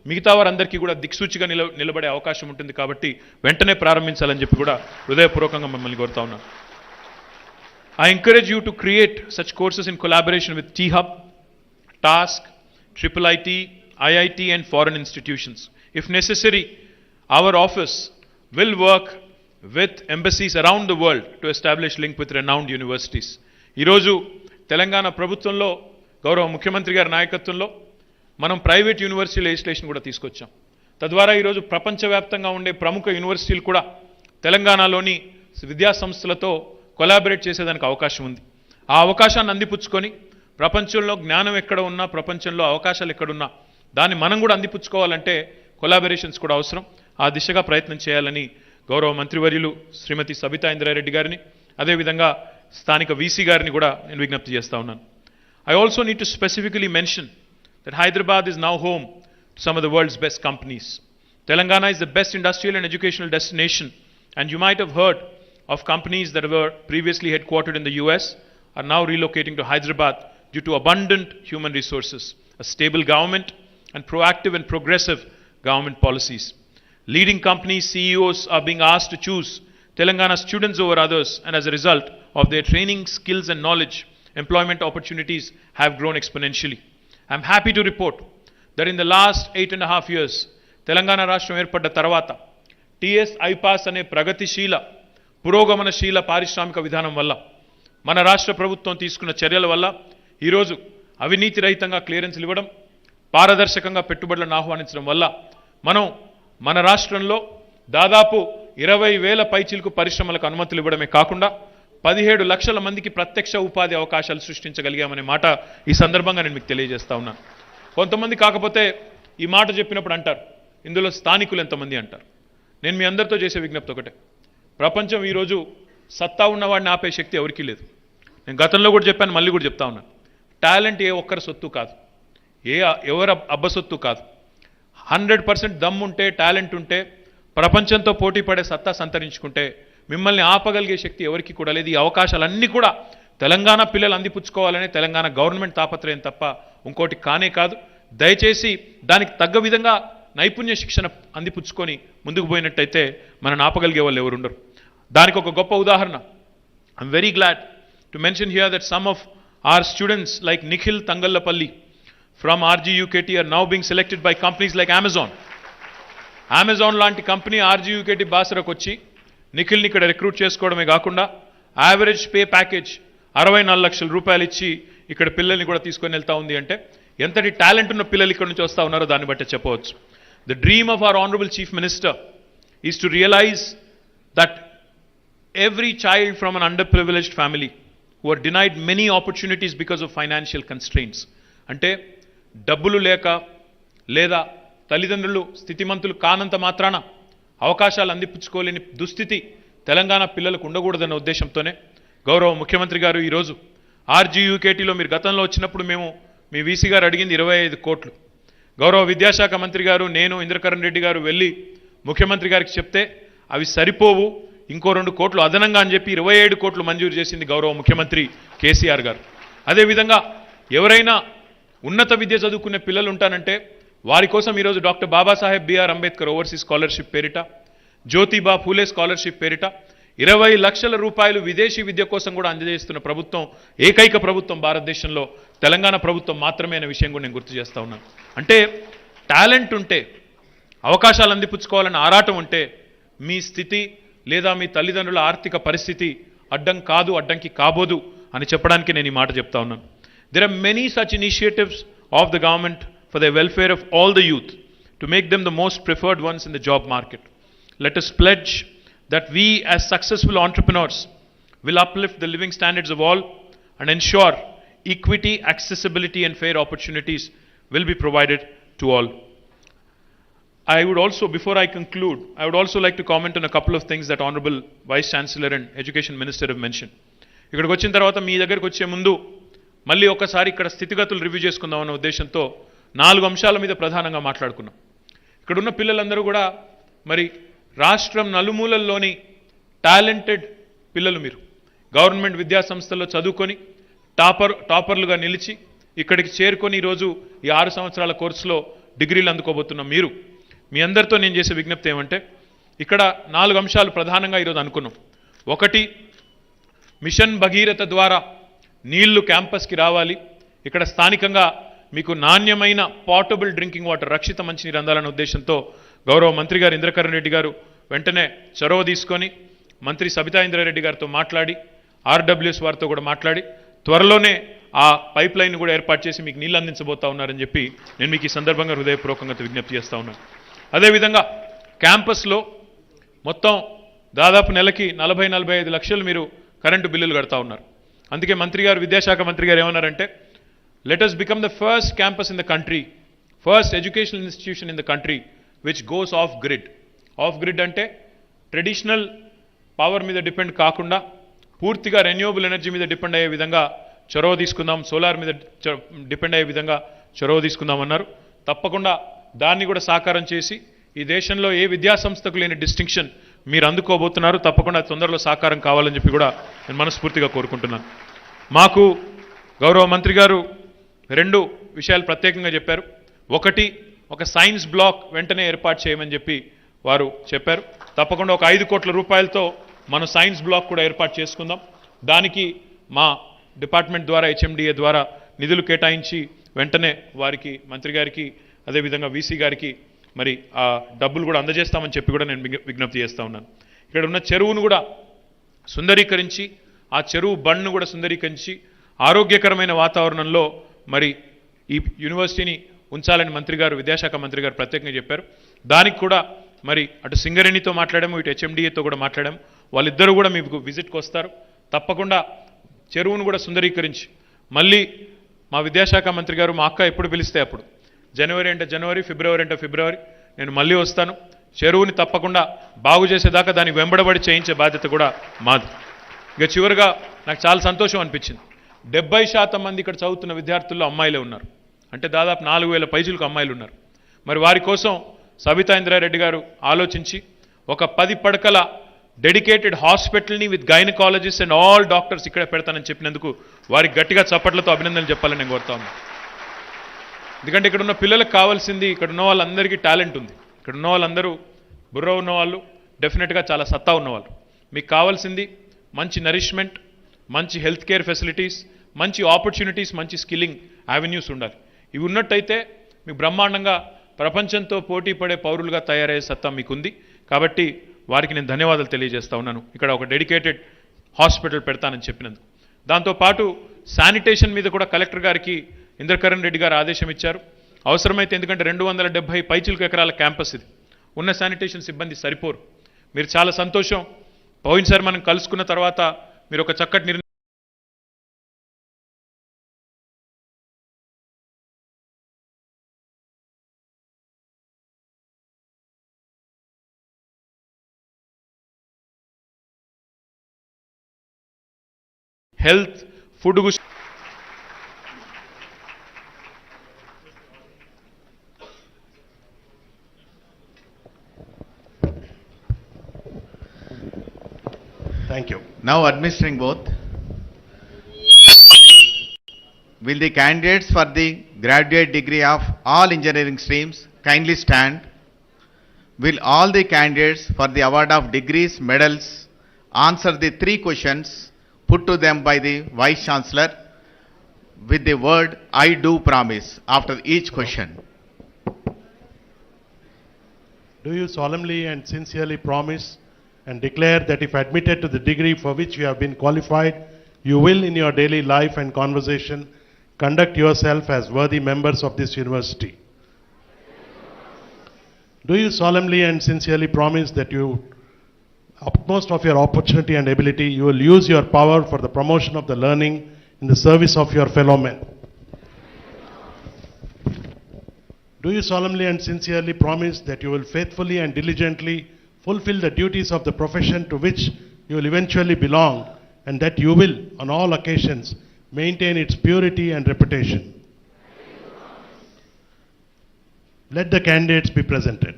మిగతా వారందరికీ కూడా దిక్సూచిగా నిలబడే అవకాశం ఉంటుంది. కాబట్టి వెంటనే ప్రారంభించాలని చెప్పి కూడా హృదయపూర్వకంగా మిమ్మల్ని కోరుతా ఉన్నాను. I encourage you to create such courses in collaboration with T-Hub, TASK, IIIT, IIT and foreign institutions. If necessary, our office will work with embassies around the world to establish link with renowned universities. ఈరోజు తెలంగాణ ప్రభుత్వంలో గౌరవ ముఖ్యమంత్రి గారి నాయకత్వంలో మనం private university legislation కూడా తీసుకొచ్చాం. తద్వారా ఈరోజు ప్రపంచవ్యాప్తంగా ఉండే ప్రముఖ యూనివర్సిటీలు కూడా తెలంగాణలోని విద్యా సంస్థలతో కొలాబరేట్ చేసేదానికి అవకాశం ఉంది. ఆ అవకాశాన్ని అందిపుచ్చుకొని ప్రపంచంలో జ్ఞానం ఎక్కడ ఉన్నా, ప్రపంచంలో అవకాశాలు ఎక్కడున్నా దాన్ని మనం కూడా అందిపుచ్చుకోవాలంటే కొలాబరేషన్స్ కూడా అవసరం. ఆ దిశగా ప్రయత్నం చేయాలని గౌరవ మంత్రివర్యులు శ్రీమతి సబితా ఇంద్రారెడ్డి గారిని, అదేవిధంగా స్థానిక వీసీ గారిని కూడా నేను విజ్ఞప్తి చేస్తా ఉన్నాను. I also need to specifically mention that Hyderabad is now home to some of the world's best companies. Telangana is the best industrial and educational destination, and you might have heard of companies that were previously headquartered in the US are now relocating to Hyderabad due to abundant human resources, a stable government, and proactive and progressive government policies. Leading companies' CEOs are being asked to choose Telangana students over others, and as a result of their training, skills and knowledge, employment opportunities have grown exponentially. I am happy to report that in the last 8.5 years, Telangana Rashtra ఏర్పడ్డ తర్వాత TS IPAS అనే ప్రగతిశీల పురోగమనశీల పారిశ్రామిక విధానం వల్ల, మన రాష్ట్ర ప్రభుత్వం తీసుకున్న చర్యల వల్ల ఈరోజు అవినీతి రహితంగా క్లియరెన్స్లు ఇవ్వడం, పారదర్శకంగా పెట్టుబడులను ఆహ్వానించడం వల్ల మనం మన రాష్ట్రంలో దాదాపు 20,000 పైచిలకు పరిశ్రమలకు అనుమతులు ఇవ్వడమే కాకుండా 17 లక్షల మందికి ప్రత్యక్ష ఉపాధి అవకాశాలు సృష్టించగలిగామనే మాట ఈ సందర్భంగా నేను మీకు తెలియజేస్తా ఉన్నాను. కొంతమంది కాకపోతే ఈ మాట చెప్పినప్పుడు అంటారు, ఇందులో స్థానికులు ఎంతమంది అంటారు. నేను మీ అందరితో చేసే విజ్ఞప్తి ఒకటే, ప్రపంచం ఈరోజు సత్తా ఉన్నవాడిని ఆపే శక్తి ఎవరికీ లేదు. నేను గతంలో కూడా చెప్పాను, మళ్ళీ కూడా చెప్తా ఉన్నాను. టాలెంట్ ఏ ఒక్కరి సొత్తు కాదు, ఎవరు అబ్బ సొత్తు కాదు. 100% దమ్ ఉంటే, టాలెంట్ ఉంటే, ప్రపంచంతో పోటీ పడే సత్తా సంతరించుకుంటే మిమ్మల్ని ఆపగలిగే శక్తి ఎవరికి కూడా లేదు. ఈ అవకాశాలన్నీ కూడా తెలంగాణ పిల్లలు అందిపుచ్చుకోవాలనే తెలంగాణ గవర్నమెంట్ తాపత్రయం తప్ప ఇంకోటి కానే కాదు. దయచేసి దానికి తగ్గ విధంగా నైపుణ్య శిక్షణ అందిపుచ్చుకొని ముందుకు పోయినట్టయితే మనని ఆపగలిగే వాళ్ళు ఎవరు ఉండరు. దానికి ఒక గొప్ప ఉదాహరణ, I'm very glad to mention here that some of our students like Nikhil Tangallapalli from RGUKT are now being selected by companies like Amazon. Amazon లాంటి కంపెనీ RGUKT Basara వచ్చి నిఖిల్ని ఇక్కడ రిక్రూట్ చేసుకోవడమే కాకుండా యావరేజ్ పే ప్యాకేజ్ 64 లక్షల రూపాయలు ఇచ్చి ఇక్కడ పిల్లల్ని కూడా తీసుకొని వెళ్తా ఉంది అంటే ఎంతటి టాలెంట్ ఉన్న పిల్లలు ఇక్కడ నుంచి వస్తూ ఉన్నారో దాన్ని బట్టి చెప్పవచ్చు. The dream of our Honorable Chief Minister is to realize that every child from an underprivileged family who are denied many opportunities because of financial constraints, అంటే డబ్బులు లేక లేదా తల్లిదండ్రులు స్థితిమంతులు కానంత మాత్రాన అవకాశాలు అందిపుచ్చుకోలేని దుస్థితి తెలంగాణ పిల్లలకు ఉండకూడదన్న ఉద్దేశంతోనే గౌరవ ముఖ్యమంత్రి గారు ఈరోజు RGUKTలో మీరు గతంలో వచ్చినప్పుడు మేము మీ వీసీ గారు అడిగింది 25 కోట్లు. గౌరవ విద్యాశాఖ మంత్రి గారు, నేను, ఇంద్రకరణ్ రెడ్డి గారు వెళ్ళి ముఖ్యమంత్రి గారికి చెప్తే అవి సరిపోవు, ఇంకో 2 కోట్లు అదనంగా అని చెప్పి 27 కోట్లు మంజూరు చేసింది గౌరవ ముఖ్యమంత్రి కేసీఆర్ గారు. అదేవిధంగా ఎవరైనా ఉన్నత విద్య చదువుకునే పిల్లలు ఉంటానంటే వారి కోసం ఈరోజు doctor Babasaheb BR Ambedkar overseas scholarship పేరిట, జ్యోతిబా ఫూలే స్కాలర్షిప్ పేరిట 20 లక్షల రూపాయలు విదేశీ విద్య కోసం కూడా అందజేస్తున్న ప్రభుత్వం, ఏకైక ప్రభుత్వం భారతదేశంలో తెలంగాణ ప్రభుత్వం మాత్రమే అనే విషయం కూడా నేను గుర్తు చేస్తా ఉన్నాను. అంటే టాలెంట్ ఉంటే, అవకాశాలు అందిపుచ్చుకోవాలని ఆరాటం ఉంటే మీ స్థితి లేదా మీ తల్లిదండ్రుల ఆర్థిక పరిస్థితి అడ్డం కాదు, అడ్డంకి కాబోదు అని చెప్పడానికి నేను ఈ మాట చెప్తా ఉన్నాను. There are many such initiatives of the government for the welfare of all the youth to make them the most preferred ones in the job market. Let us pledge that we as successful entrepreneurs will uplift the living standards of all and ensure equity, accessibility and fair opportunities will be provided to all. I would also, before I conclude, I would also like to comment on a couple of things that Honorable Vice Chancellor and Education Minister have mentioned. ఇక్కడికి వచ్చిన తర్వాత మీ దగ్గరికి వచ్చే ముందు మళ్ళీ ఒకసారి ఇక్కడ స్థితిగతులు రివ్యూ చేసుకుందాం అనే ఉద్దేశంతో 4 అంశాల మీద ప్రధానంగా మాట్లాడుకున్నాం. ఇక్కడున్న పిల్లలందరూ కూడా మరి రాష్ట్రం నలుమూలల్లోని టాలెంటెడ్ పిల్లలు, మీరు గవర్నమెంట్ విద్యా సంస్థల్లో చదువుకొని టాపర్లుగా నిలిచి ఇక్కడికి చేరుకొని ఈరోజు ఈ 6 సంవత్సరాల కోర్సులో డిగ్రీలు అందుకోబోతున్న మీరు మీ అందరితో నేను చేసే విజ్ఞప్తి ఏమంటే ఇక్కడ 4 అంశాలు ప్రధానంగా ఈరోజు అనుకున్నాం. ఒకటి, మిషన్ భగీరథ ద్వారా నీళ్లు క్యాంపస్కి రావాలి, ఇక్కడ స్థానికంగా మీకు నాణ్యమైన పోర్టబుల్ డ్రింకింగ్ వాటర్ రక్షిత మంచినీరు అందాలనే ఉద్దేశంతో గౌరవ మంత్రి గారు ఇంద్రకరణ్ రెడ్డి గారు వెంటనే చొరవ తీసుకొని మంత్రి సబితా ఇంద్రారెడ్డి గారితో మాట్లాడి ఆర్డబ్ల్యూఎస్ వారితో కూడా మాట్లాడి త్వరలోనే ఆ పైప్ లైన్ కూడా ఏర్పాటు చేసి మీకు నీళ్ళు అందించబోతా ఉన్నారని చెప్పి నేను మీకు ఈ సందర్భంగా హృదయపూర్వకంగా విజ్ఞప్తి చేస్తూ ఉన్నాను. అదేవిధంగా క్యాంపస్లో మొత్తం దాదాపు నెలకి 40-45 లక్షలు మీరు కరెంటు బిల్లులు కడతా ఉన్నారు. అందుకే మంత్రి గారు విద్యాశాఖ మంత్రి గారు ఏమన్నారంటే let us become the first campus in the country, first educational institution in the country which goes off grid. Off grid అంటే ట్రెడిషనల్ పవర్ మీద డిపెండ్ కాకుండా పూర్తిగా రెన్యూవబుల్ ఎనర్జీ మీద డిపెండ్ అయ్యే విధంగా చొరవ తీసుకుందాం, సోలార్ మీద డిపెండ్ అయ్యే విధంగా చొరవ తీసుకుందామన్నారు. తప్పకుండా దాన్ని కూడా సాకారం చేసి ఈ దేశంలో ఏ విద్యా సంస్థకు లేని డిస్టింక్షన్ మీరు అందుకోబోతున్నారు. తప్పకుండా తొందరలో సాకారం కావాలని చెప్పి కూడా నేను మనస్ఫూర్తిగా కోరుకుంటున్నాను. మాకు గౌరవ మంత్రి గారు 2 విషయాలు ప్రత్యేకంగా చెప్పారు. ఒకటి, ఒక సైన్స్ బ్లాక్ వెంటనే ఏర్పాటు చేయమని చెప్పి వారు చెప్పారు. తప్పకుండా ఒక 5 కోట్ల రూపాయలతో మనం సైన్స్ బ్లాక్ కూడా ఏర్పాటు చేసుకుందాం. దానికి మా డిపార్ట్మెంట్ ద్వారా హెచ్ఎండిఏ ద్వారా నిధులు కేటాయించి వెంటనే వారికి మంత్రి గారికి అదేవిధంగా వీసీ గారికి మరి ఆ డబ్బులు కూడా అందజేస్తామని చెప్పి కూడా నేను విజ్ఞప్తి చేస్తూ ఉన్నాను. ఇక్కడ ఉన్న చెరువును కూడా సుందరీకరించి ఆ చెరువు బండ్ను కూడా సుందరీకరించి ఆరోగ్యకరమైన వాతావరణంలో మరి ఈ యూనివర్సిటీని ఉంచాలని మంత్రి గారు విద్యాశాఖ మంత్రి గారు ప్రత్యేకంగా చెప్పారు. దానికి కూడా మరి అటు సింగరేణితో మాట్లాడాము, ఇటు హెచ్ఎండిఏతో కూడా మాట్లాడాము. వాళ్ళిద్దరూ కూడా మీకు విజిట్కి వస్తారు. తప్పకుండా చెరువును కూడా సుందరీకరించి మళ్ళీ మా విద్యాశాఖ మంత్రి గారు మా అక్క ఎప్పుడు పిలిస్తే అప్పుడు జనవరి అంటే జనవరి, ఫిబ్రవరి అంటే ఫిబ్రవరి నేను మళ్ళీ వస్తాను. చెరువుని తప్పకుండా బాగు చేసేదాకా దాన్ని వెంబడబడి చేయించే బాధ్యత కూడా మాది. ఇక చివరిగా నాకు చాలా సంతోషం అనిపించింది. 70% మంది ఇక్కడ చదువుతున్న విద్యార్థుల్లో అమ్మాయిలే ఉన్నారు. అంటే దాదాపు 4000 పైచులకు అమ్మాయిలు ఉన్నారు. మరి వారి కోసం సబితా ఇంద్రారెడ్డి గారు ఆలోచించి ఒక 10 పడకల డెడికేటెడ్ హాస్పిటల్ని with gynaecologist and all doctors ఇక్కడ పెడతానని చెప్పినందుకు వారికి గట్టిగా చప్పట్లతో అభినందనలు చెప్పాలని నేను కోరుతా ఉన్నాను. ఎందుకంటే ఇక్కడ ఉన్న పిల్లలకు కావాల్సింది, ఇక్కడ ఉన్న వాళ్ళందరికీ టాలెంట్ ఉంది. ఇక్కడ ఉన్న వాళ్ళందరూ బుర్ర ఉన్నవాళ్ళు, డెఫినెట్గా చాలా సత్తా ఉన్నవాళ్ళు. మీకు కావాల్సింది మంచి నరిష్మెంట్, మంచి హెల్త్ కేర్ ఫెసిలిటీస్, మంచి ఆపర్చునిటీస్, మంచి స్కిల్లింగ్ యావెన్యూస్ ఉండాలి. ఇవి ఉన్నట్టయితే మీకు బ్రహ్మాండంగా ప్రపంచంతో పోటీ పడే పౌరులుగా తయారయ్యే సత్తా మీకుంది. కాబట్టి వారికి నేను ధన్యవాదాలు తెలియజేస్తా ఉన్నాను. ఇక్కడ ఒక డెడికేటెడ్ హాస్పిటల్ పెడతానని చెప్పినందుకు. దాంతోపాటు శానిటేషన్ మీద కూడా కలెక్టర్ గారికి ఇంద్రకరణ్ రెడ్డి గారు ఆదేశం ఇచ్చారు. అవసరమైతే, ఎందుకంటే 270 పైచిలకు ఎకరాల క్యాంపస్ ఇది, ఉన్న శానిటేషన్ సిబ్బంది సరిపోరు. మీరు చాలా సంతోషం. పోయినసారి మనం కలుసుకున్న తర్వాత మీరు ఒక చక్కటి నిర్ణయం health food Thank you. Now administering both. Will the candidates for the graduate degree of all engineering streams kindly stand? Will all the candidates for the award of degrees, medals answer the 3 questions put to them by the Vice Chancellor with the word "I do promise" after each question? Do you solemnly and sincerely promise and declare that if admitted to the degree for which you have been qualified, you will in your daily life and conversation conduct yourself as worthy members of this university? Do you solemnly and sincerely promise that you, utmost of your opportunity and ability, you will use your power for the promotion of the learning in the service of your fellow men? Do you solemnly and sincerely promise that you will faithfully and diligently fulfill the duties of the profession to which you will eventually belong, and that you will, on all occasions, maintain its purity and reputation? Let the candidates be presented.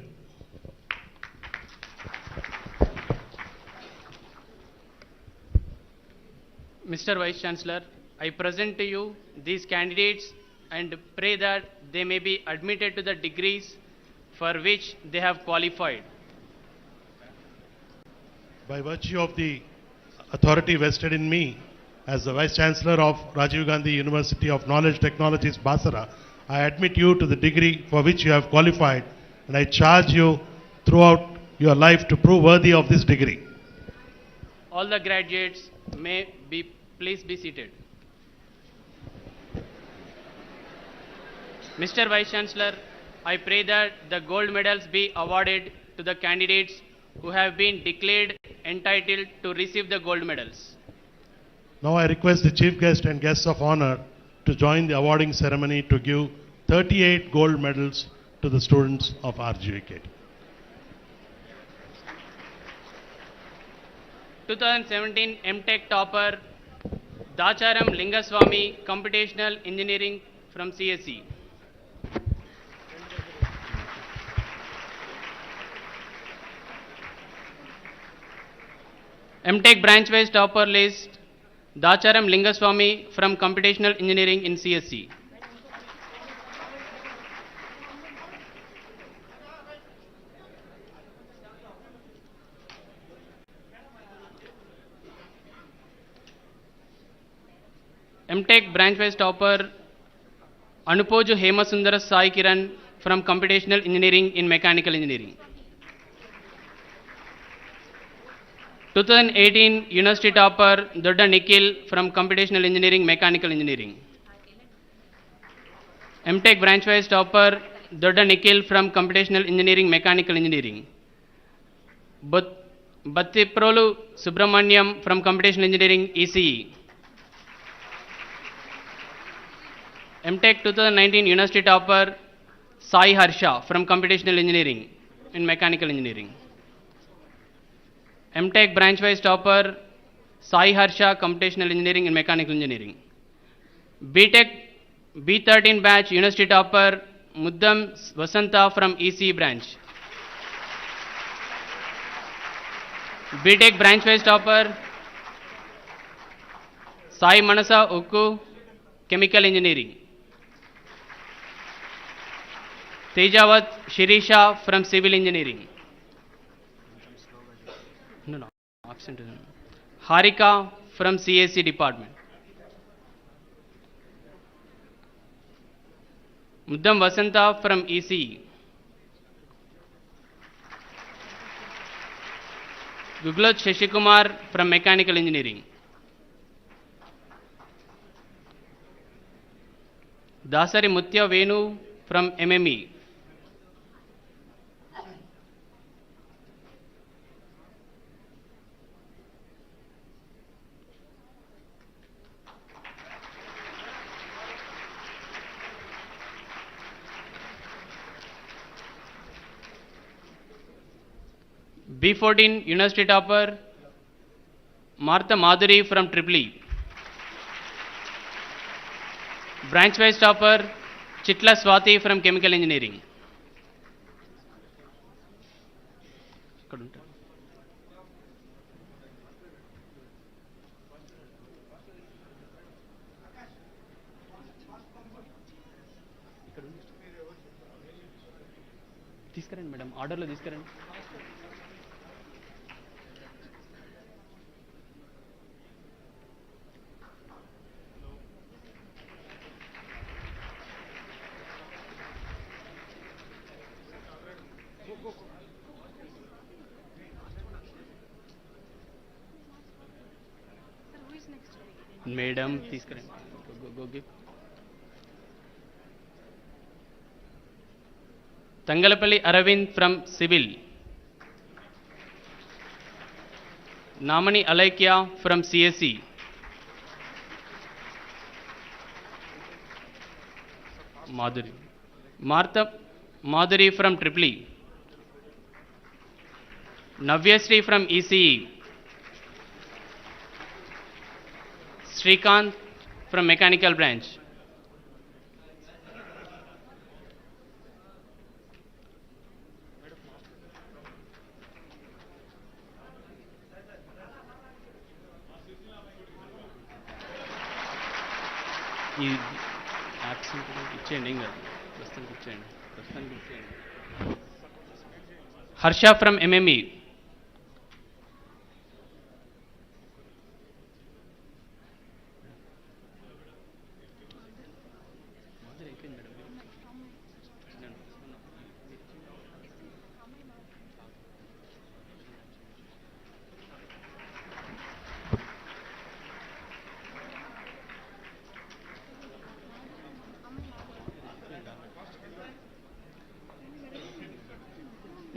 Mr. Vice Chancellor, I present to you these candidates and pray that they may be admitted to the degrees for which they have qualified. By virtue of the authority vested in me as the Vice Chancellor of Rajiv Gandhi University of Knowledge Technologies, Basara, I admit you to the degree for which you have qualified, and I charge you throughout your life to prove worthy of this degree. All the graduates may be, please be seated. Mr. Vice Chancellor, I pray that the gold medals be awarded to the candidates who have been declared entitled to receive the gold medals. Now I request the Chief Guest and Guests of Honor to join the awarding ceremony to give 38 gold medals to the students of RGUKT. 2017 MTech topper Dacharam Lingaswamy, Computational Engineering from CSE. MTech branch-wise topper list Dacharam Lingaswamy from Computational Engineering in CSE. MTech branch-wise topper Anupoju Hemasundara Sai Kiran from Computational Engineering in Mechanical Engineering. 2018 University topper Dodda Nikhil from Computational Engineering, Mechanical Engineering. MTech branch-wise topper Dodda Nikhil from Computational Engineering, Mechanical Engineering. Battiprolu Subramaniam from Computational Engineering, ECE. MTech 2019 University topper Sai Harsha from Computational Engineering in Mechanical Engineering. MTech branch-wise topper Sai Harsha, Computational Engineering and Mechanical Engineering. BTech B13 batch University topper Muddam Vasanta from ECE branch. BTech branch-wise topper Sai Manasa Ukku, Chemical Engineering. Tejavat Shirisha from Civil Engineering. No, absent. Harika from CSE department. Muddam Vasanta from ECE. Guglot Shashikumar from Mechanical Engineering. Dasari Mutya Venu from MME. B14 University topper Martha Madhuri from EEE. Branch-wise topper Chitla Swati from Chemical Engineering. తీసుకురండి madam ఆర్డర్లో తీసుకురండి. Madam తీసుకురండి. Tangalapalli Aravind from Civil. Namani Alaikya from CSE. Madhuri. Martha Madhuri from EEE. Navyasri from ECE. Srikanth from Mechanical branch. ఈ absent ఇచ్చేయండి, ఏం కాదు, ప్రస్తుతానికి ఇచ్చేయండి, ప్రస్తుతానికి ఇచ్చేయండి. Harsha from MME.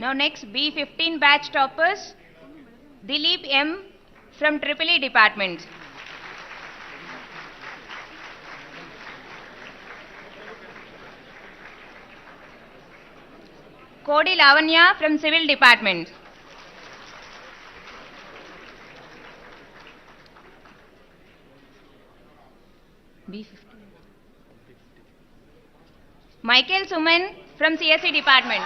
Now next B15 batch toppers, Dilip M from EEE department. Kodi Lavanya from civil department. B15. Michael Suman from CSE department.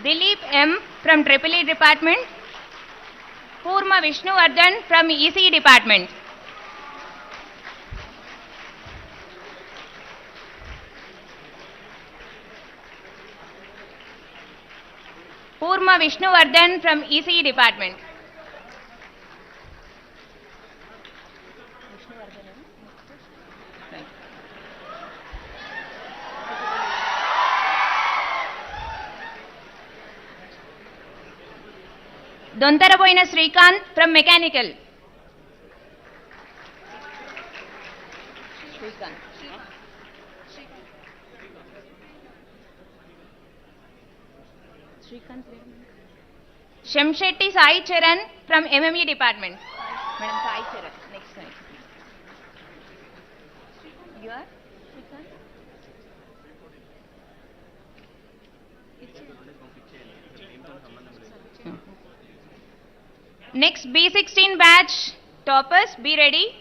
Dilip M from EEE department. Purma Vishnuvardhan from ECE department. Purma Vishnuvardhan from ECE department. Dontaraboina Srikanth from mechanical. Shemshetty Sai Charan from MME department. Madam Sai Charan, next slide. You are? Next B16 batch toppers, be ready.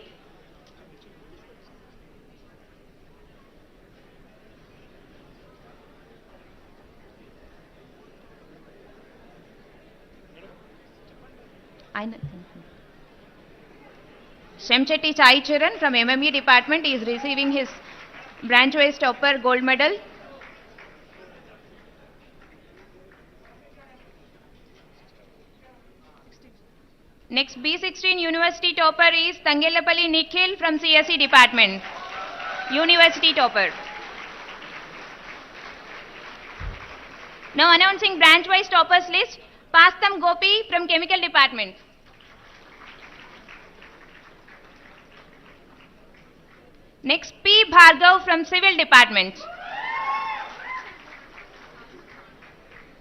Shemchetti Sai Charan from MME department is receiving his branch wise topper gold medal. Next B16 university topper is Tangelapalli Nikhil from CSE department. University topper. Now announcing branch wise toppers list. Pastam Gopi from chemical department. Next P Bhargav from civil department.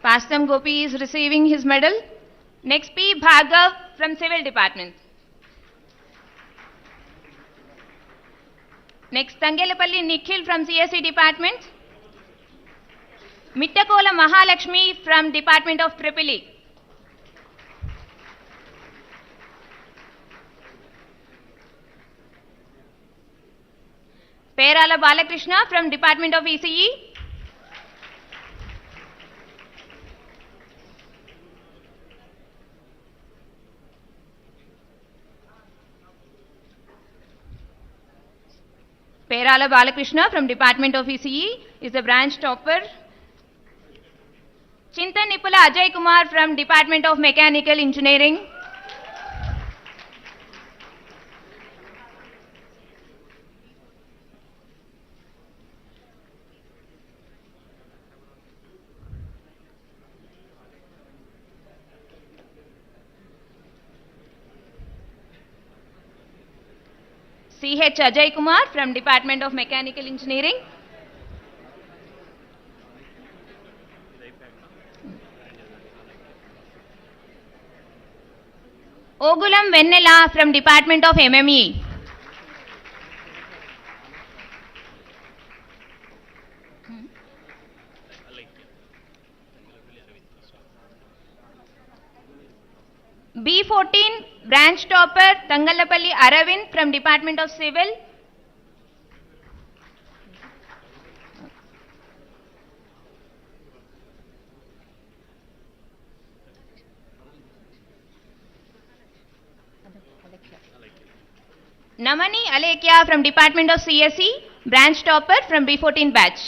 Pastam Gopi is receiving his medal. Next P Bhargav from civil department. Next Tangelapalli Nikhil from CSE department. Mittakola Mahalakshmi from department of EEE. Perala Balakrishna from department of ECE. Perala Balakrishna from department of ECE is the branch topper. Chintan Nipula Ajay Kumar from department of mechanical engineering. CH Ajay Kumar from department of mechanical engineering. Ogulam Vennela from department of MME. B14 branch topper Tangallapalli Aravind from Department of Civil. Namani Alekia from Department of CSE, branch topper from B14 batch.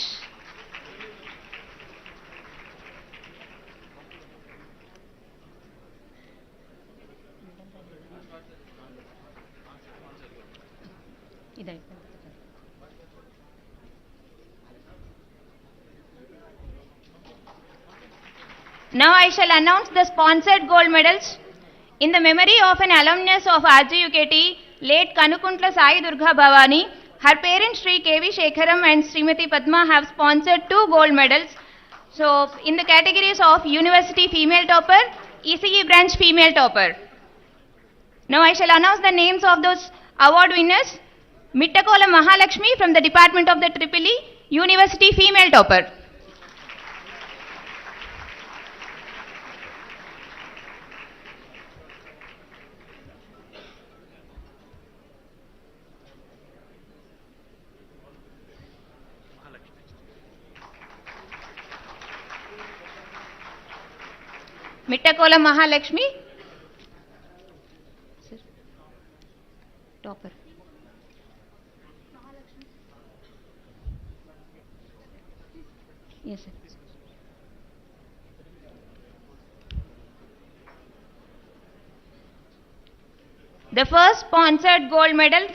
Now I shall announce the sponsored gold medals. In the memory of an alumnus of RGUKT, late Kanukuntla Sai Durga Bhavani, her parents Sri KV Shekharam and Srimati Padma have sponsored 2 gold medals. So, in the categories of University Female Topper, ECE Branch Female Topper. Now I shall announce the names of those award winners. Mittakola Mahalakshmi from the Department of the EEE, University Female Topper. Mittakola Mahalakshmi. Sir. Topper. Yes, sir. The first sponsored gold medal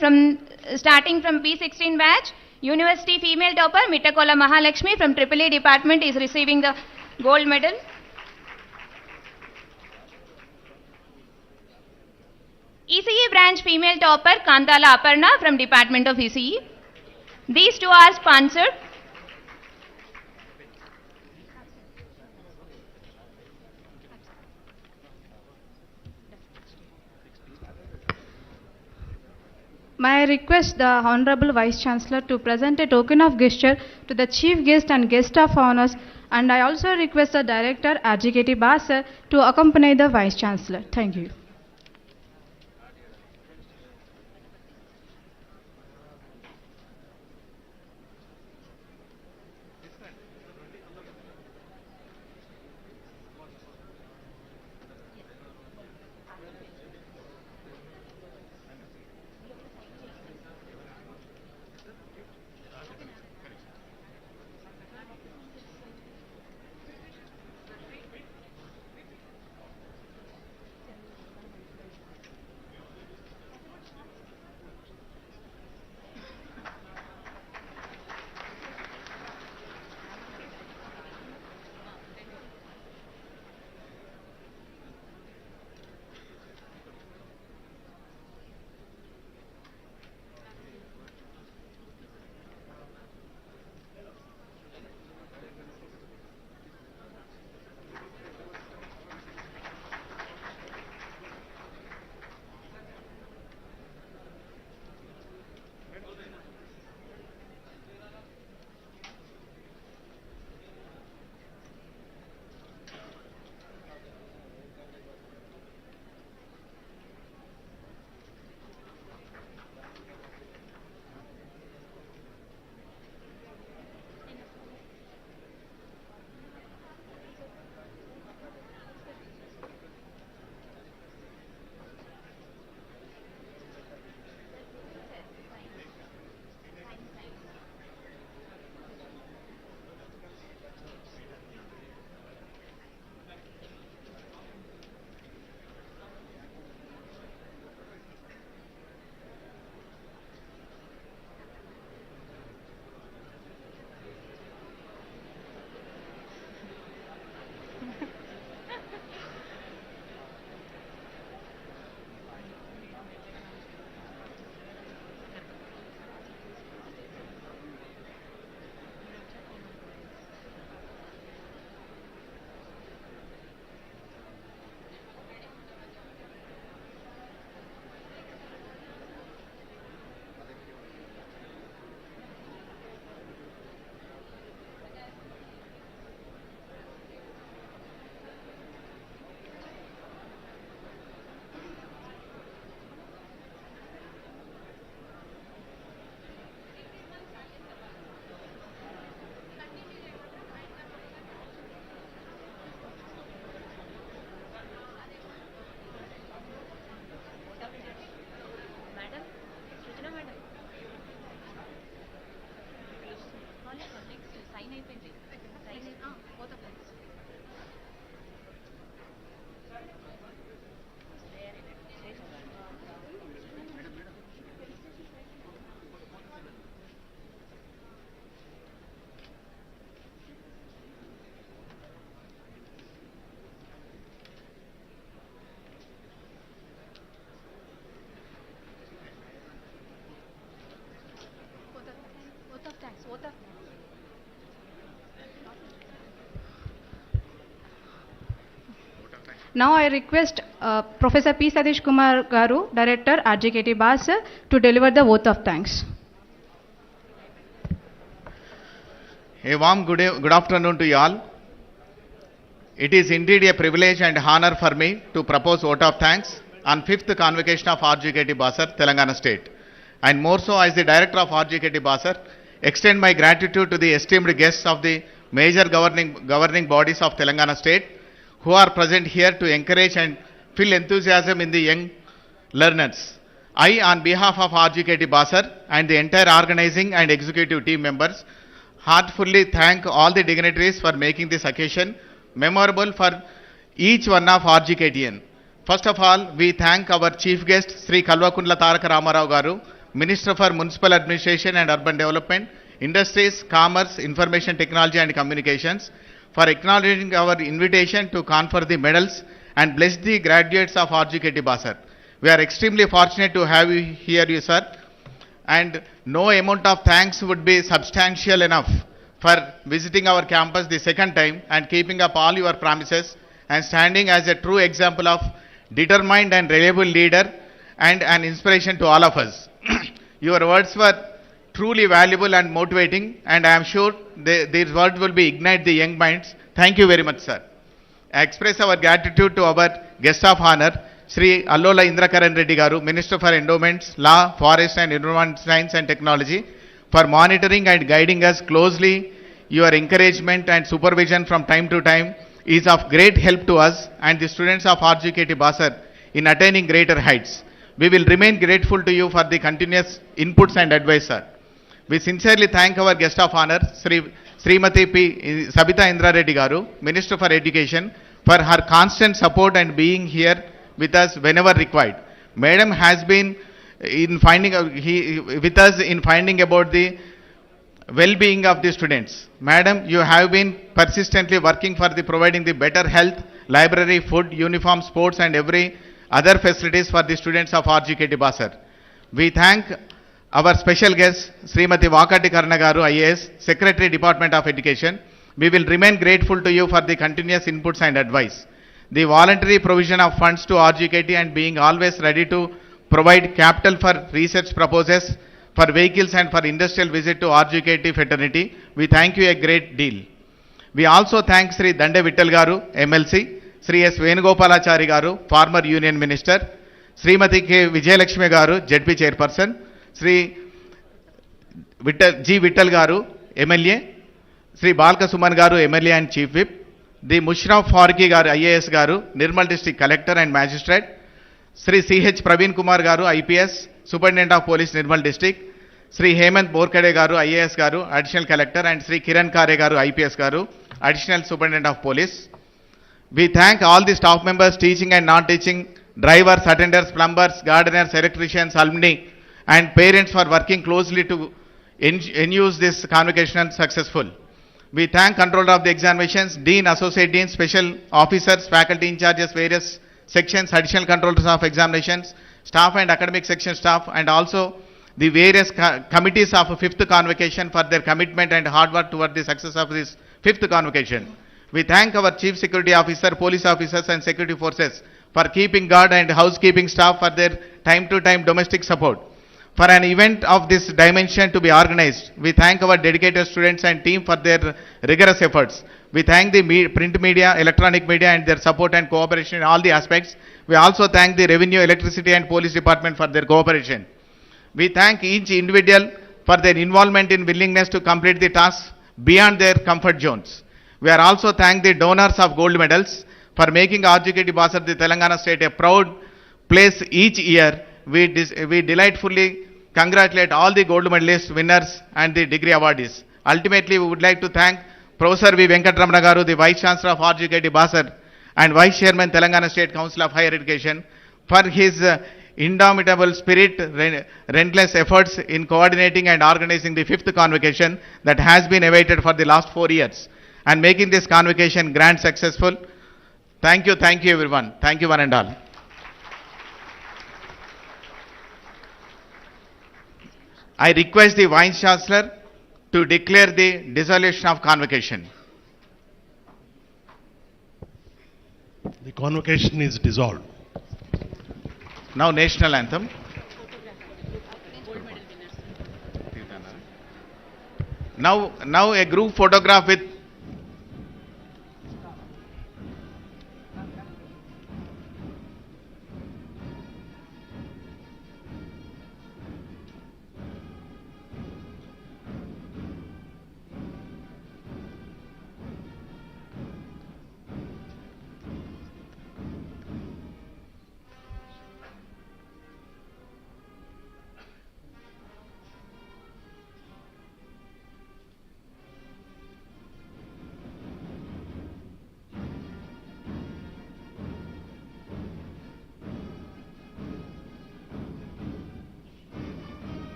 starting from P16 batch, University Female Topper Mittakola Mahalakshmi from EEE Department is receiving the gold medal. ECE Branch Female Topper Kantala Aparna from Department of ECE. These 2 are sponsored. May I request the Honorable Vice Chancellor to present a token of gesture to the Chief Guest and Guest of Honors, and I also request the Director RGUKT Basara to accompany the Vice Chancellor. Thank you. Now I request Professor P. Satish Kumar Garu, Director, RGKT Basara, to deliver the vote of thanks. A warm good afternoon to you all. It is indeed a privilege and honor for me to propose vote of thanks on 5th Convocation of RGUKT Basara, Telangana State. And more so, as the Director of RGUKT Basara, extend my gratitude to the esteemed guests of the major governing bodies of Telangana State who are present here to encourage and fill enthusiasm in the young learners. I, on behalf of RGUKT Basara and the entire organizing and executive team members, heartfully thank all the dignitaries for making this occasion memorable for each one of RGKTN. First of all, we thank our chief guest, Sri Kalvakundla Taraka Ramarao Garu, Minister for Municipal Administration and Urban Development, Industries, Commerce, Information Technology and Communications, for acknowledging our invitation to confer the medals and bless the graduates of RGUKT Basara. We are extremely fortunate to have you here, sir, and no amount of thanks would be substantial enough for visiting our campus the second time and keeping up all your promises and standing as a true example of determined and reliable leader and an inspiration to all of us. Your words were truly valuable and motivating, and I am sure these words will ignite the young minds. Thank you very much, sir. I express our gratitude to our guest of honor, Sri Allola Indrakaran Reddy Garu, Minister for Endowments, Law, Forest and Environment Science and Technology, for monitoring and guiding us closely. Your encouragement and supervision from time to time is of great help to us and the students of RGUKT Basara in attaining greater heights. We will remain grateful to you for the continuous inputs and advice, sir. We sincerely thank our guest of honor, Srimati P. Sabita Indra Reddy Garu, Minister for Education, for her constant support and being here with us whenever required. Madam has been with us in finding about the well-being of the students. Madam, you have been persistently working for providing the better health, library, food, uniform, sports and every other facilities for the students of RGUKT Basara. We thank our special guest, Srimati Vakati Karnagaru, IAS, Secretary, Department of Education. We will remain grateful to you for the continuous inputs and advice. The voluntary provision of funds to RGUKT and being always ready to provide capital for research proposals, for vehicles and for industrial visit to RGUKT fraternity. We thank you a great deal. We also thank Sri Dande Vittal Garu, MLC, Sri S. Venugopalachari Garu, former Union Minister, Srimati K. Vijayalakshmi Garu, ZP Chairperson, Sri G. Vittal Garu, MLA, Sri Balka Suman Garu, MLA and Chief Whip, the Mushraf Farki Garu, IAS Garu, Nirmal District Collector and Magistrate, Sri C.H. Praveen Kumar Garu, IPS, Superintendent of Police, Nirmal District, Sri Hemant Borkade Garu, IAS Garu, Additional Collector, and Sri Kiran Kare Garu, IPS Garu, Additional Superintendent of Police. We thank all the staff members, teaching and non-teaching, drivers, attenders, plumbers, gardeners, electricians, alumni, and parents for working closely to ensure this convocation successful. We thank Controller of the Examinations, Dean, Associate Dean, Special Officers, Faculty in charges, various sections, Additional Controllers of Examinations, staff and academic section staff, and also the various committees of 5th Convocation for their commitment and hard work toward the success of this 5th Convocation. We thank our Chief Security Officer, police officers and security forces for keeping guard and housekeeping staff for their time-to-time domestic support. For an event of this dimension to be organized, we thank our dedicated students and team for their rigorous efforts. We thank the print media, electronic media and their support and cooperation in all the aspects. We also thank the Revenue, Electricity and Police Department for their cooperation. We thank each individual for their involvement in willingness to complete the task beyond their comfort zones. We are also thank the donors of gold medals for making RGUKT Basara, the Telangana State, a proud place each year. We delightfully congratulate all the gold medalist winners and the degree awardees. Ultimately, we would like to thank Professor V. Venkatramana Garu, the Vice Chancellor of RGUKT Basara and Vice Chairman, Telangana State Council of Higher Education, for his indomitable spirit, relentless efforts in coordinating and organizing the 5th Convocation that has been awaited for the last 4 years and making this Convocation grand successful. Thank you everyone. Thank you one and all. I request the Vice Chancellor to declare the dissolution of Convocation. The convocation is dissolved. Now national anthem. Now a group photograph with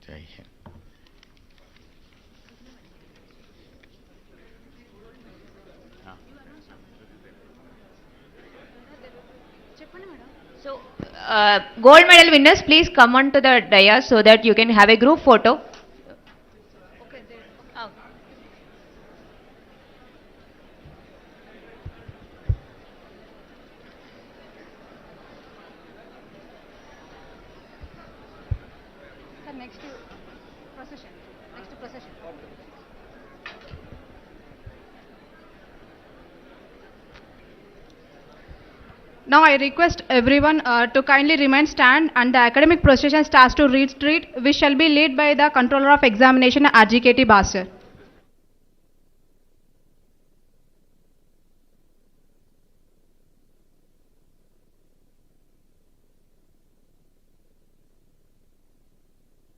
Jai Hind. So, gold medal winners, please come on to the dais so that you can have a group photo. Next procession. Now I request everyone to kindly remain stand and the academic procession starts to retreat, which shall be led by the controller of examination RGUKT Basara.